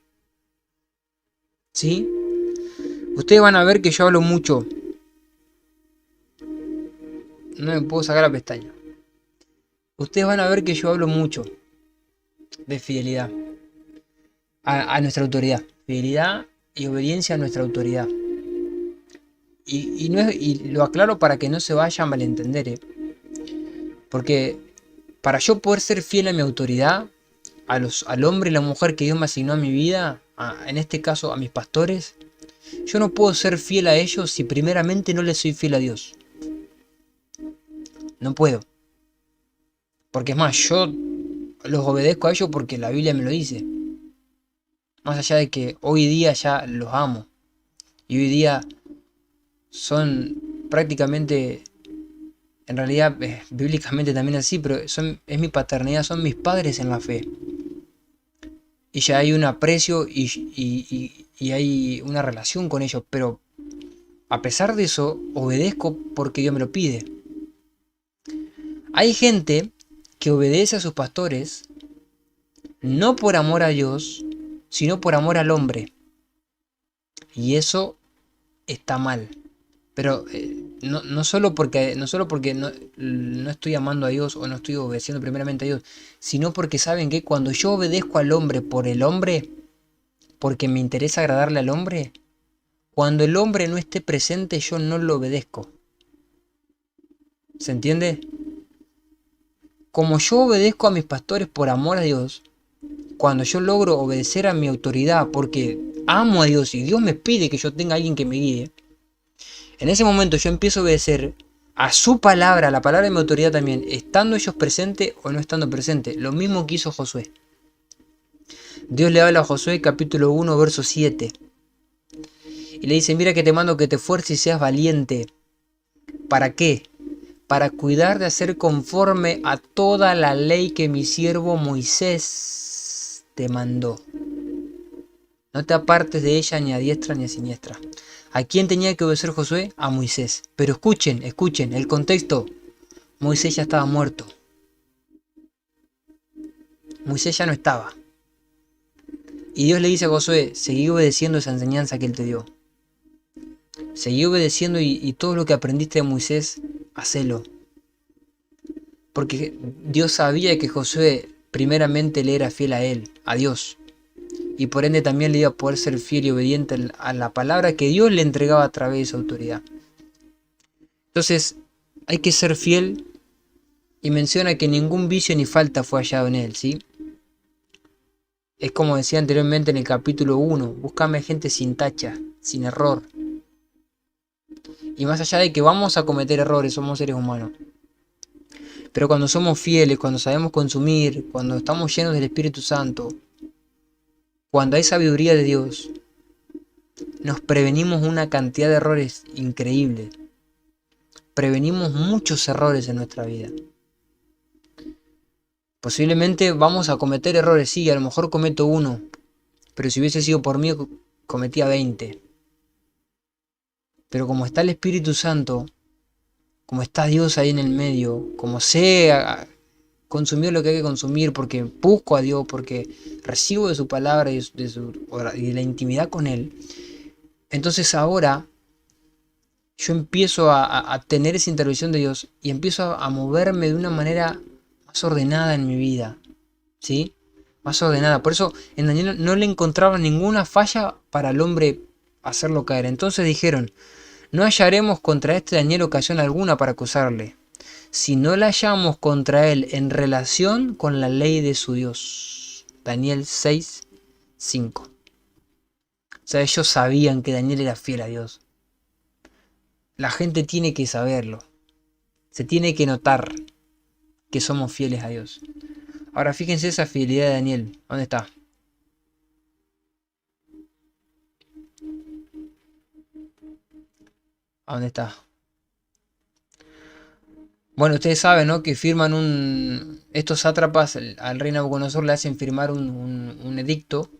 ¿Sí? Ustedes van a ver que yo hablo mucho. No me puedo sacar la pestaña. Ustedes van a ver que yo hablo mucho de fidelidad a nuestra autoridad. Fidelidad y obediencia a nuestra autoridad. Y lo aclaro para que no se vaya a malentender, ¿eh? Porque para yo poder ser fiel a mi autoridad, al hombre y la mujer que Dios me asignó a mi vida, en este caso a mis pastores, yo no puedo ser fiel a ellos si primeramente no les soy fiel a Dios. No puedo. Porque es más, yo los obedezco a ellos porque la Biblia me lo dice. Más allá de que hoy día ya los amo. Y hoy día son prácticamente, en realidad bíblicamente también así, pero es mi paternidad, son mis padres en la fe. Y ya hay un aprecio y hay una relación con ellos, pero a pesar de eso, obedezco porque Dios me lo pide. Hay gente que obedece a sus pastores no por amor a Dios, sino por amor al hombre. Y eso está mal. Pero no solo porque no estoy amando a Dios o no estoy obedeciendo primeramente a Dios, sino porque saben que cuando yo obedezco al hombre por el hombre, porque me interesa agradarle al hombre, cuando el hombre no esté presente yo no lo obedezco. ¿Se entiende? Como yo obedezco a mis pastores por amor a Dios, cuando yo logro obedecer a mi autoridad porque amo a Dios y Dios me pide que yo tenga a alguien que me guíe, en ese momento yo empiezo a obedecer a su palabra, a la palabra de mi autoridad también, estando ellos presentes o no estando presentes. Lo mismo que hizo Josué. Dios le habla a Josué capítulo 1 verso 7. Y le dice, mira que te mando que te esfuerces y seas valiente. ¿Para qué? Para cuidar de hacer conforme a toda la ley que mi siervo Moisés te mandó. No te apartes de ella ni a diestra ni a siniestra. ¿A quién tenía que obedecer Josué? A Moisés. Pero escuchen el contexto. Moisés ya estaba muerto. Moisés ya no estaba. Y Dios le dice a Josué, seguí obedeciendo esa enseñanza que él te dio. Seguí obedeciendo y todo lo que aprendiste de Moisés, hacelo. Porque Dios sabía que Josué primeramente le era fiel a él, a Dios. Y por ende también le iba a poder ser fiel y obediente a la palabra que Dios le entregaba a través de su autoridad. Entonces, hay que ser fiel y menciona que ningún vicio ni falta fue hallado en él, ¿sí? Es como decía anteriormente en el capítulo 1, búscame gente sin tacha, sin error. Y más allá de que vamos a cometer errores, somos seres humanos. Pero cuando somos fieles, cuando sabemos consumir, cuando estamos llenos del Espíritu Santo, cuando hay sabiduría de Dios, nos prevenimos una cantidad de errores increíbles. Prevenimos muchos errores en nuestra vida. Posiblemente vamos a cometer errores, sí, a lo mejor cometo uno, pero si hubiese sido por mí, cometía 20. Pero como está el Espíritu Santo, como está Dios ahí en el medio, como sé consumir lo que hay que consumir, porque busco a Dios, porque recibo de su palabra y de la intimidad con Él, entonces ahora yo empiezo a tener esa intervención de Dios y empiezo a moverme de una manera más ordenada en mi vida, ¿sí? Más ordenada. Por eso en Daniel no le encontraba ninguna falla para el hombre hacerlo caer. Entonces dijeron, no hallaremos contra este Daniel ocasión alguna para acusarle, si no la hallamos contra él en relación con la ley de su Dios. Daniel 6:5. O sea, ellos sabían que Daniel era fiel a Dios. La gente tiene que saberlo. Se tiene que notar que somos fieles a Dios. Ahora fíjense esa fidelidad de Daniel. ¿Dónde está? ¿A dónde está? Bueno, ustedes saben, ¿no? Que firman estos sátrapas al rey Nabucodonosor le hacen firmar un edicto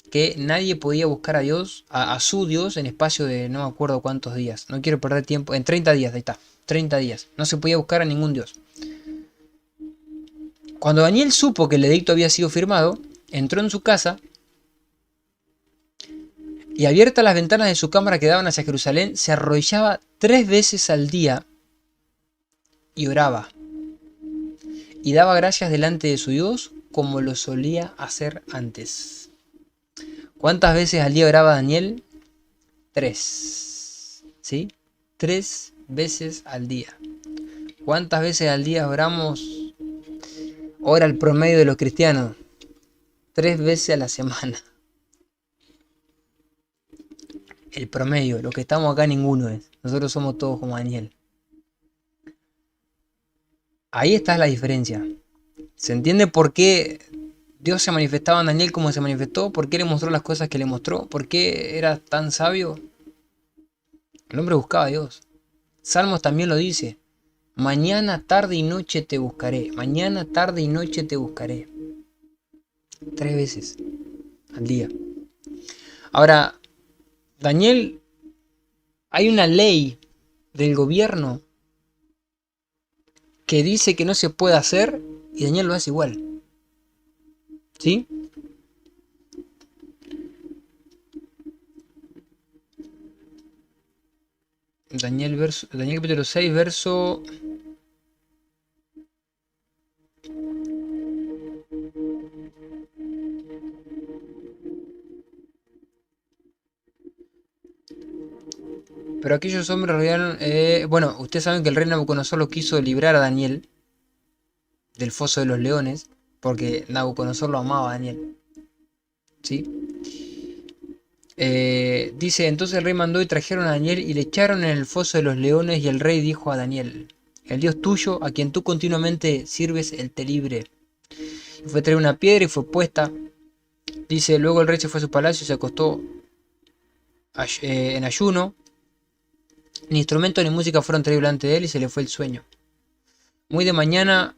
que nadie podía buscar a Dios, a su Dios, en espacio de no me acuerdo cuántos días. No quiero perder tiempo. En 30 días, ahí está. 30 días. No se podía buscar a ningún Dios. Cuando Daniel supo que el edicto había sido firmado, entró en su casa y abiertas las ventanas de su cámara que daban hacia Jerusalén, se arrodillaba 3 veces al día y oraba. Y daba gracias delante de su Dios como lo solía hacer antes. ¿Cuántas veces al día oraba Daniel? 3. ¿Sí? 3 veces al día. ¿Cuántas veces al día oramos? Ora el promedio de los cristianos. 3 veces a la semana. El promedio, los que estamos acá ninguno es. Nosotros somos todos como Daniel. Ahí está la diferencia. ¿Se entiende por qué Dios se manifestaba en Daniel como se manifestó? ¿Por qué le mostró las cosas que le mostró? ¿Por qué era tan sabio? El hombre buscaba a Dios. Salmos también lo dice. Mañana, tarde y noche te buscaré. Mañana, tarde y noche te buscaré. 3 veces al día. Ahora, Daniel, hay una ley del gobierno que dice que no se puede hacer y Daniel lo hace igual. ¿Sí? Daniel capítulo 6, verso... Pero aquellos hombres rodearon... bueno, ustedes saben que el rey Nabucodonosor lo quiso librar a Daniel del foso de los leones, porque Nabucodonosor lo amaba a Daniel. ¿Sí? Dice, entonces el rey mandó y trajeron a Daniel y le echaron en el foso de los leones y el rey dijo a Daniel, el Dios tuyo, a quien tú continuamente sirves, él te libre. Y fue traer una piedra y fue puesta. Dice, luego el rey se fue a su palacio y se acostó en ayuno. Ni instrumento ni música fueron traídos delante de él y se le fue el sueño. Muy de mañana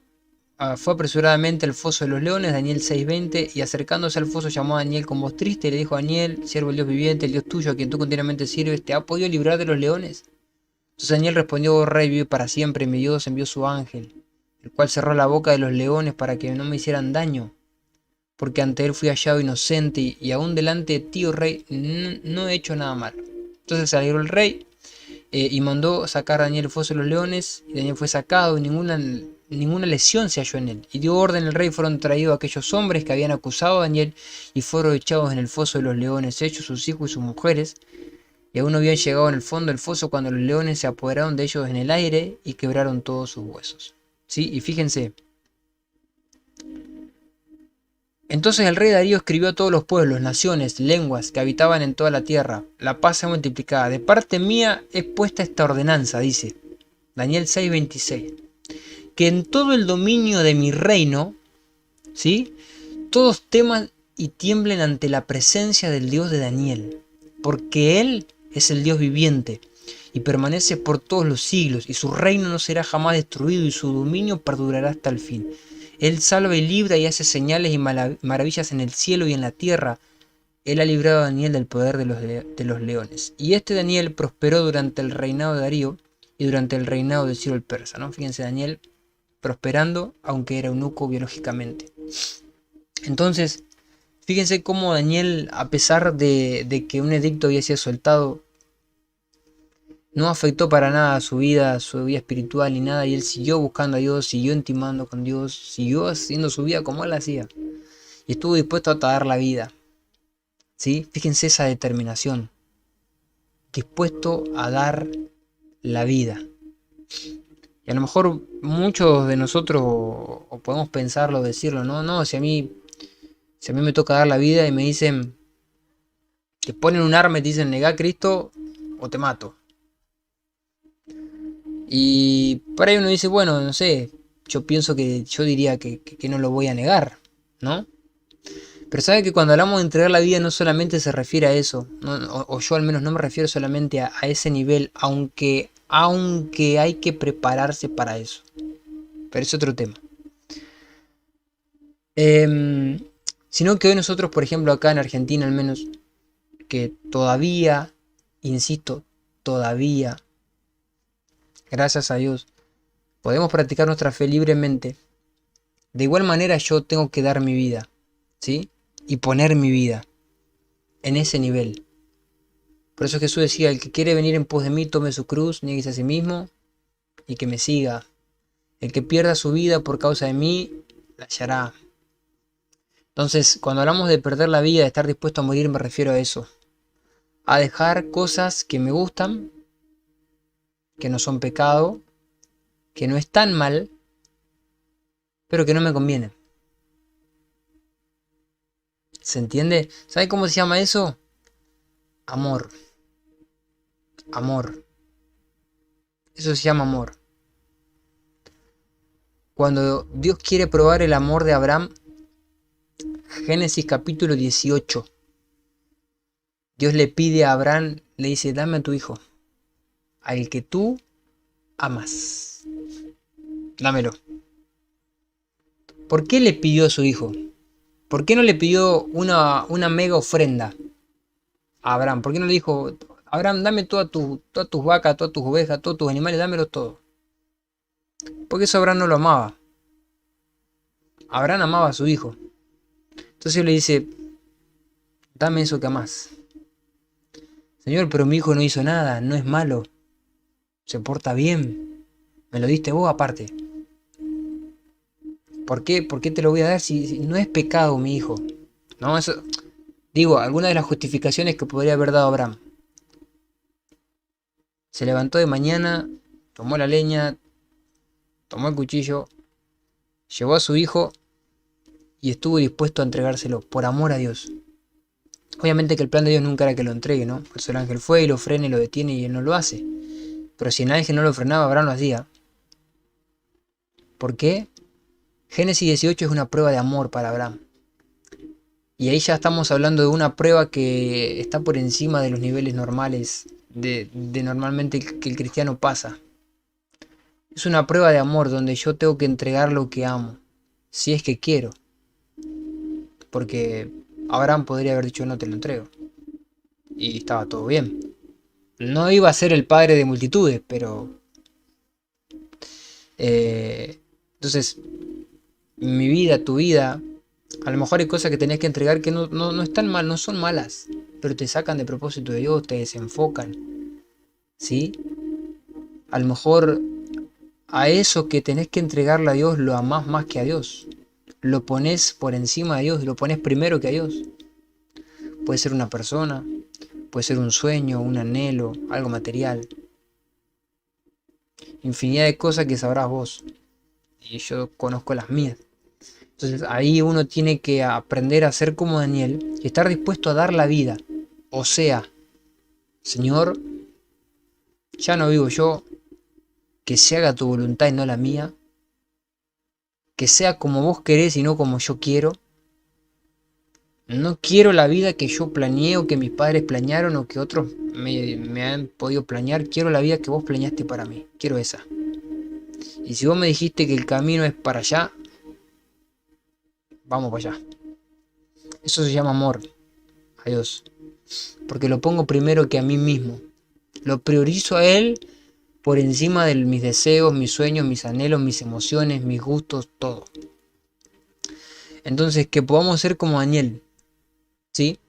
fue apresuradamente al foso de los leones, Daniel 6:20, y acercándose al foso llamó a Daniel con voz triste y le dijo a Daniel, siervo del Dios viviente, el Dios tuyo a quien tú continuamente sirves, ¿te ha podido librar de los leones? Entonces Daniel respondió, oh rey, vive para siempre, mi Dios envió su ángel, el cual cerró la boca de los leones para que no me hicieran daño, porque ante él fui hallado inocente y aún delante de ti, oh rey, no he hecho nada malo. Entonces se alegró el rey y mandó sacar a Daniel del foso de los leones, y Daniel fue sacado y ninguna lesión se halló en él. Y dio orden el rey, fueron traídos aquellos hombres que habían acusado a Daniel y fueron echados en el foso de los leones, ellos, sus hijos y sus mujeres. Y aún no habían llegado en el fondo del foso cuando los leones se apoderaron de ellos en el aire y quebraron todos sus huesos. ¿Sí? Y fíjense, Entonces el rey Darío escribió a todos los pueblos, naciones, lenguas que habitaban en toda la tierra: la paz sea multiplicada. De parte mía es puesta esta ordenanza, dice Daniel 6:26, que en todo el dominio de mi reino, ¿sí?, todos teman y tiemblen ante la presencia del Dios de Daniel, porque Él es el Dios viviente y permanece por todos los siglos, y su reino no será jamás destruido, y su dominio perdurará hasta el fin. Él salva y libra y hace señales y maravillas en el cielo y en la tierra. Él ha librado a Daniel del poder de los leones. Y este Daniel prosperó durante el reinado de Darío y durante el reinado de Ciro el persa, ¿no? Fíjense, Daniel prosperando, aunque era eunuco biológicamente. Entonces, fíjense cómo Daniel, a pesar de que un edicto había sido soltado, no afectó para nada su vida espiritual ni nada, y él siguió buscando a Dios, siguió intimando con Dios, siguió haciendo su vida como él hacía, y estuvo dispuesto a dar la vida, ¿sí? Fíjense esa determinación, dispuesto a dar la vida. Y a lo mejor muchos de nosotros o podemos pensarlo, decirlo, no, si a mí me toca dar la vida y me dicen, te ponen un arma y te dicen, negá a Cristo o te mato. Y por ahí uno dice, bueno, no sé, yo diría que no lo voy a negar, ¿no? Pero sabe que cuando hablamos de entregar la vida no solamente se refiere a eso, ¿no? O yo al menos no me refiero solamente a ese nivel, aunque hay que prepararse para eso. Pero es otro tema. Sino que hoy nosotros, por ejemplo, acá en Argentina al menos, que todavía, insisto, todavía, gracias a Dios, podemos practicar nuestra fe libremente. De igual manera yo tengo que dar mi vida, ¿sí? Y poner mi vida en ese nivel. Por eso Jesús decía, el que quiere venir en pos de mí, tome su cruz, nieguese a sí mismo y que me siga. El que pierda su vida por causa de mí, la hallará. Entonces, cuando hablamos de perder la vida, de estar dispuesto a morir, me refiero a eso. A dejar cosas que me gustan, que no son pecado, que no están mal, pero que no me convienen. ¿Se entiende? ¿Sabe cómo se llama eso? Amor. Amor. Eso se llama amor. Cuando Dios quiere probar el amor de Abraham, Génesis capítulo 18, Dios le pide a Abraham, le dice, dame a tu hijo, al que tú amas. Dámelo. ¿Por qué le pidió a su hijo? ¿Por qué no le pidió una mega ofrenda a Abraham? ¿Por qué no le dijo, Abraham, dame todas tus vacas, todas tus ovejas, todos tus animales, dámelo todo? Porque eso Abraham no lo amaba. Abraham amaba a su hijo. Entonces le dice, dame eso que amás. Señor, pero mi hijo no hizo nada, no es malo, se porta bien, me lo diste vos aparte. ¿Por qué te lo voy a dar si no es pecado mi hijo? No, eso, digo, alguna de las justificaciones que podría haber dado Abraham. Se levantó de mañana, tomó la leña, tomó el cuchillo, llevó a su hijo y estuvo dispuesto a entregárselo por amor a Dios. Obviamente que el plan de Dios nunca era que lo entregue, ¿no? Por eso el ángel fue y lo frena y lo detiene y él no lo hace. Pero si el ángel no lo frenaba, Abraham lo hacía. ¿Por qué? Génesis 18 es una prueba de amor para Abraham. Y ahí ya estamos hablando de una prueba que está por encima de los niveles normales de normalmente que el cristiano pasa. Es una prueba de amor donde yo tengo que entregar lo que amo, si es que quiero. Porque Abraham podría haber dicho no te lo entrego. Y estaba todo bien. No iba a ser el padre de multitudes, pero... entonces, mi vida, tu vida, a lo mejor hay cosas que tenés que entregar que no están mal, no son malas, pero te sacan de propósito de Dios, te desenfocan, ¿sí? A lo mejor a eso que tenés que entregarle a Dios lo amás más que a Dios. Lo pones por encima de Dios, lo pones primero que a Dios. Puede ser una persona, puede ser un sueño, un anhelo, algo material. Infinidad de cosas que sabrás vos. Y yo conozco las mías. Entonces ahí uno tiene que aprender a ser como Daniel y estar dispuesto a dar la vida. O sea, Señor, ya no vivo yo, que se haga tu voluntad y no la mía, que sea como vos querés y no como yo quiero. No quiero la vida que yo planeé o que mis padres planearon o que otros me han podido planear. Quiero la vida que vos planeaste para mí. Quiero esa. Y si vos me dijiste que el camino es para allá, vamos para allá. Eso se llama amor a Dios. Porque lo pongo primero que a mí mismo. Lo priorizo a Él por encima de mis deseos, mis sueños, mis anhelos, mis emociones, mis gustos, todo. Entonces que podamos ser como Daniel, ¿sí?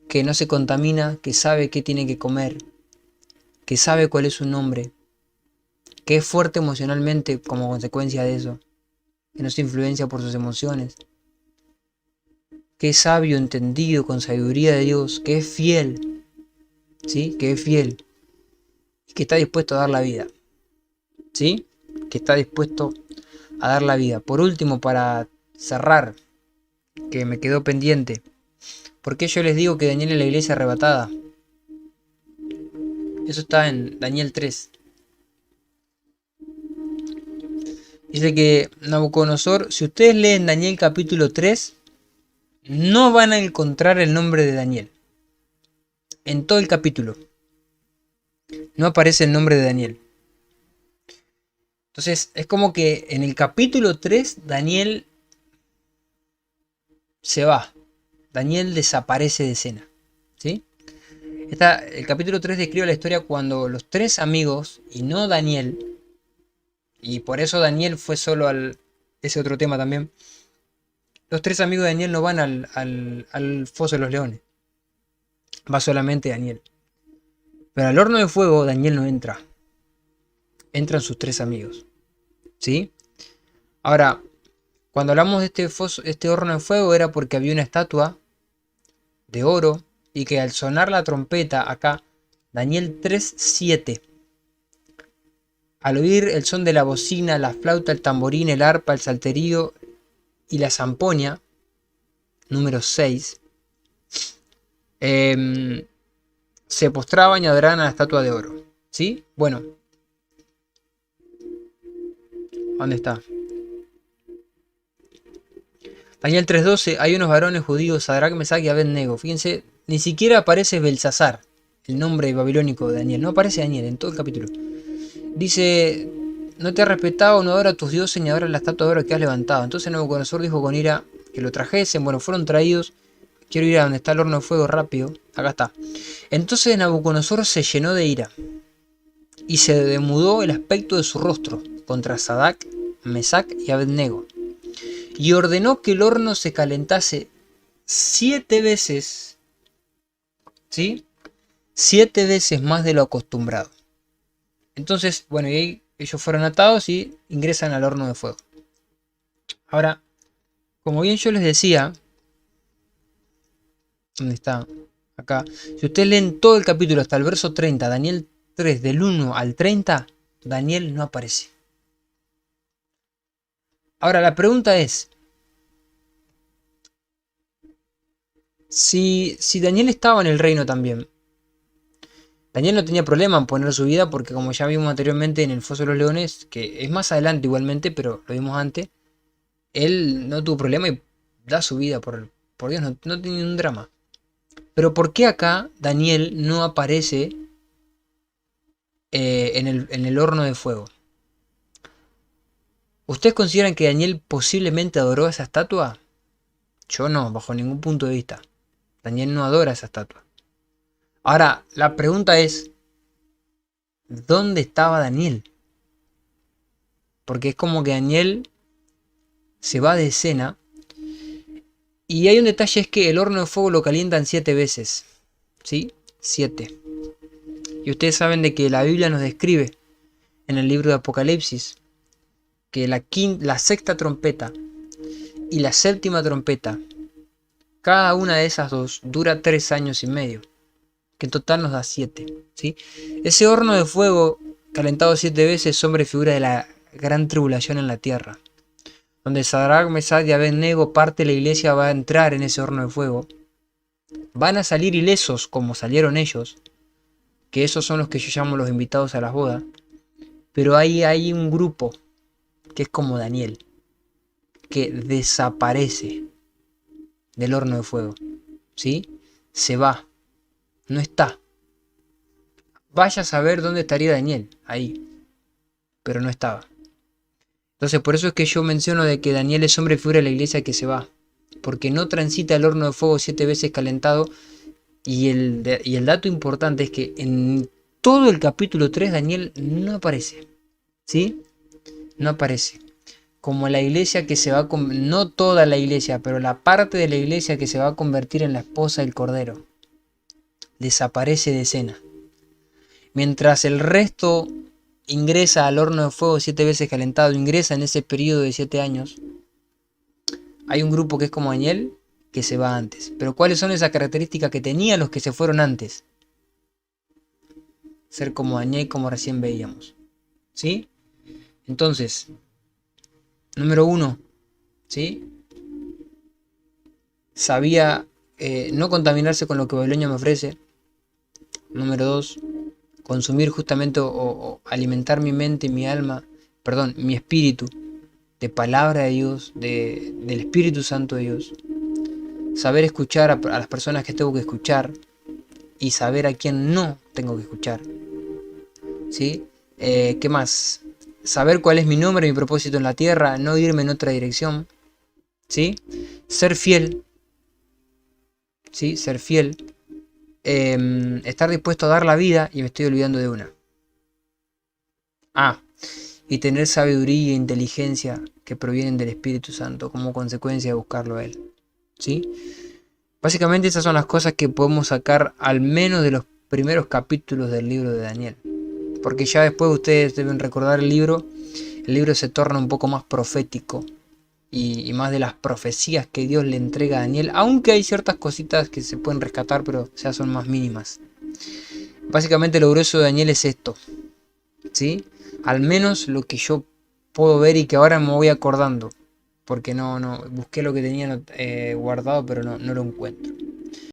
Que no se contamina, que sabe qué tiene que comer, que sabe cuál es su nombre, que es fuerte emocionalmente como consecuencia de eso, que no se influencia por sus emociones, que es sabio, entendido, con sabiduría de Dios, que es fiel, ¿sí? Que es fiel y que está dispuesto a dar la vida, ¿sí? Que está dispuesto a dar la vida. Por último, para cerrar, que me quedó pendiente, ¿por qué yo les digo que Daniel es la iglesia arrebatada? Eso está en Daniel 3. Dice que Nabucodonosor, si ustedes leen Daniel capítulo 3, no van a encontrar el nombre de Daniel. En todo el capítulo no aparece el nombre de Daniel. Entonces es como que en el capítulo 3 Daniel se va. Daniel desaparece de escena, ¿sí? El capítulo 3 describe la historia cuando los tres amigos, y no Daniel, y por eso Daniel fue solo al... ese otro tema también. Los tres amigos de Daniel no van al foso de los leones. Va solamente Daniel. Pero al horno de fuego Daniel no entra. Entran sus tres amigos, ¿sí? Ahora, cuando hablamos de este horno de fuego era porque había una estatua de oro y que al sonar la trompeta acá, Daniel 3:7, al oír el son de la bocina, la flauta, el tamborín, el arpa, el salterio y la zampoña, número 6, se postraban y adoraban a la estatua de oro, ¿sí? Bueno, ¿dónde está? Daniel 3:12, hay unos varones judíos, Sadrach, Mesach y Abed-Nego. Fíjense, ni siquiera aparece Belsasar, el nombre babilónico de Daniel. No aparece Daniel en todo el capítulo. Dice, no te has respetado, no adora a tus dioses ni adora la estatua de oro que has levantado. Entonces Nabucodonosor dijo con ira que lo trajesen. Bueno, fueron traídos. Quiero ir a donde está el horno de fuego rápido. Acá está. Entonces Nabucodonosor se llenó de ira y se demudó el aspecto de su rostro contra Sadrach, Mesach y Abed-Nego. Y ordenó que el horno se calentase 7 veces, ¿sí? 7 veces más de lo acostumbrado. Entonces, bueno, y ahí ellos fueron atados y ingresan al horno de fuego. Ahora, como bien yo les decía, ¿dónde está? Acá. Si ustedes leen todo el capítulo hasta el verso 30, Daniel 3, del 1 al 30, Daniel no aparece. Ahora, la pregunta es, si Daniel estaba en el reino también, Daniel no tenía problema en poner su vida porque como ya vimos anteriormente en el Foso de los Leones, que es más adelante igualmente, pero lo vimos antes, él no tuvo problema y da su vida por Dios, no tiene un drama. Pero ¿por qué acá Daniel no aparece en el horno de fuego? ¿Ustedes consideran que Daniel posiblemente adoró a esa estatua? Yo no, bajo ningún punto de vista. Daniel no adora esa estatua. Ahora, la pregunta es, ¿dónde estaba Daniel? Porque es como que Daniel se va de escena. Y hay un detalle, es que el horno de fuego lo calientan 7 veces. ¿Sí? 7. Y ustedes saben de que la Biblia nos describe en el libro de Apocalipsis que la sexta trompeta y la séptima trompeta, cada una de esas dos dura 3 años y medio, que en total nos da 7, ¿sí? Ese horno de fuego calentado 7 veces, sombra y figura de la gran tribulación en la tierra, donde Sadrach, Mesach y Abednego, parte de la iglesia, va a entrar en ese horno de fuego. Van a salir ilesos como salieron ellos, que esos son los que yo llamo los invitados a las bodas. Pero ahí hay un grupo que es como Daniel, que desaparece del horno de fuego, ¿sí? Se va, no está. Vaya a saber dónde estaría Daniel, ahí, pero no estaba. Entonces por eso es que yo menciono de que Daniel es hombre y figura de la iglesia que se va, porque no transita el horno de fuego 7 veces calentado. Y el dato importante es que en todo el capítulo 3 Daniel no aparece, ¿sí? No aparece. Como la iglesia que se va a... No toda la iglesia, pero la parte de la iglesia que se va a convertir en la esposa del Cordero. Desaparece de escena. Mientras el resto ingresa al horno de fuego 7 veces calentado, ingresa en ese periodo de 7 años, hay un grupo que es como Daniel que se va antes. Pero ¿cuáles son esas características que tenían los que se fueron antes? Ser como Daniel, como recién veíamos, ¿sí? Entonces, número 1, ¿sí? Sabía no contaminarse con lo que Babilonia me ofrece. Número 2, consumir justamente o alimentar mi mente, mi alma, perdón, mi espíritu de palabra de Dios, del Espíritu Santo de Dios. Saber escuchar a las personas que tengo que escuchar y saber a quién no tengo que escuchar, ¿sí? ¿Qué más? Saber cuál es mi nombre y mi propósito en la tierra, no irme en otra dirección, ¿sí? Ser fiel, ¿sí? Ser fiel. Estar dispuesto a dar la vida, y me estoy olvidando de una. Y tener sabiduría e inteligencia que provienen del Espíritu Santo como consecuencia de buscarlo a Él, ¿sí? Básicamente esas son las cosas que podemos sacar al menos de los primeros capítulos del libro de Daniel. Porque ya después ustedes deben recordar el libro se torna un poco más profético y más de las profecías que Dios le entrega a Daniel, aunque hay ciertas cositas que se pueden rescatar, pero ya son más mínimas. Básicamente lo grueso de Daniel es esto, ¿sí? Al menos lo que yo puedo ver y que ahora me voy acordando, porque no busqué lo que tenía guardado, pero no lo encuentro.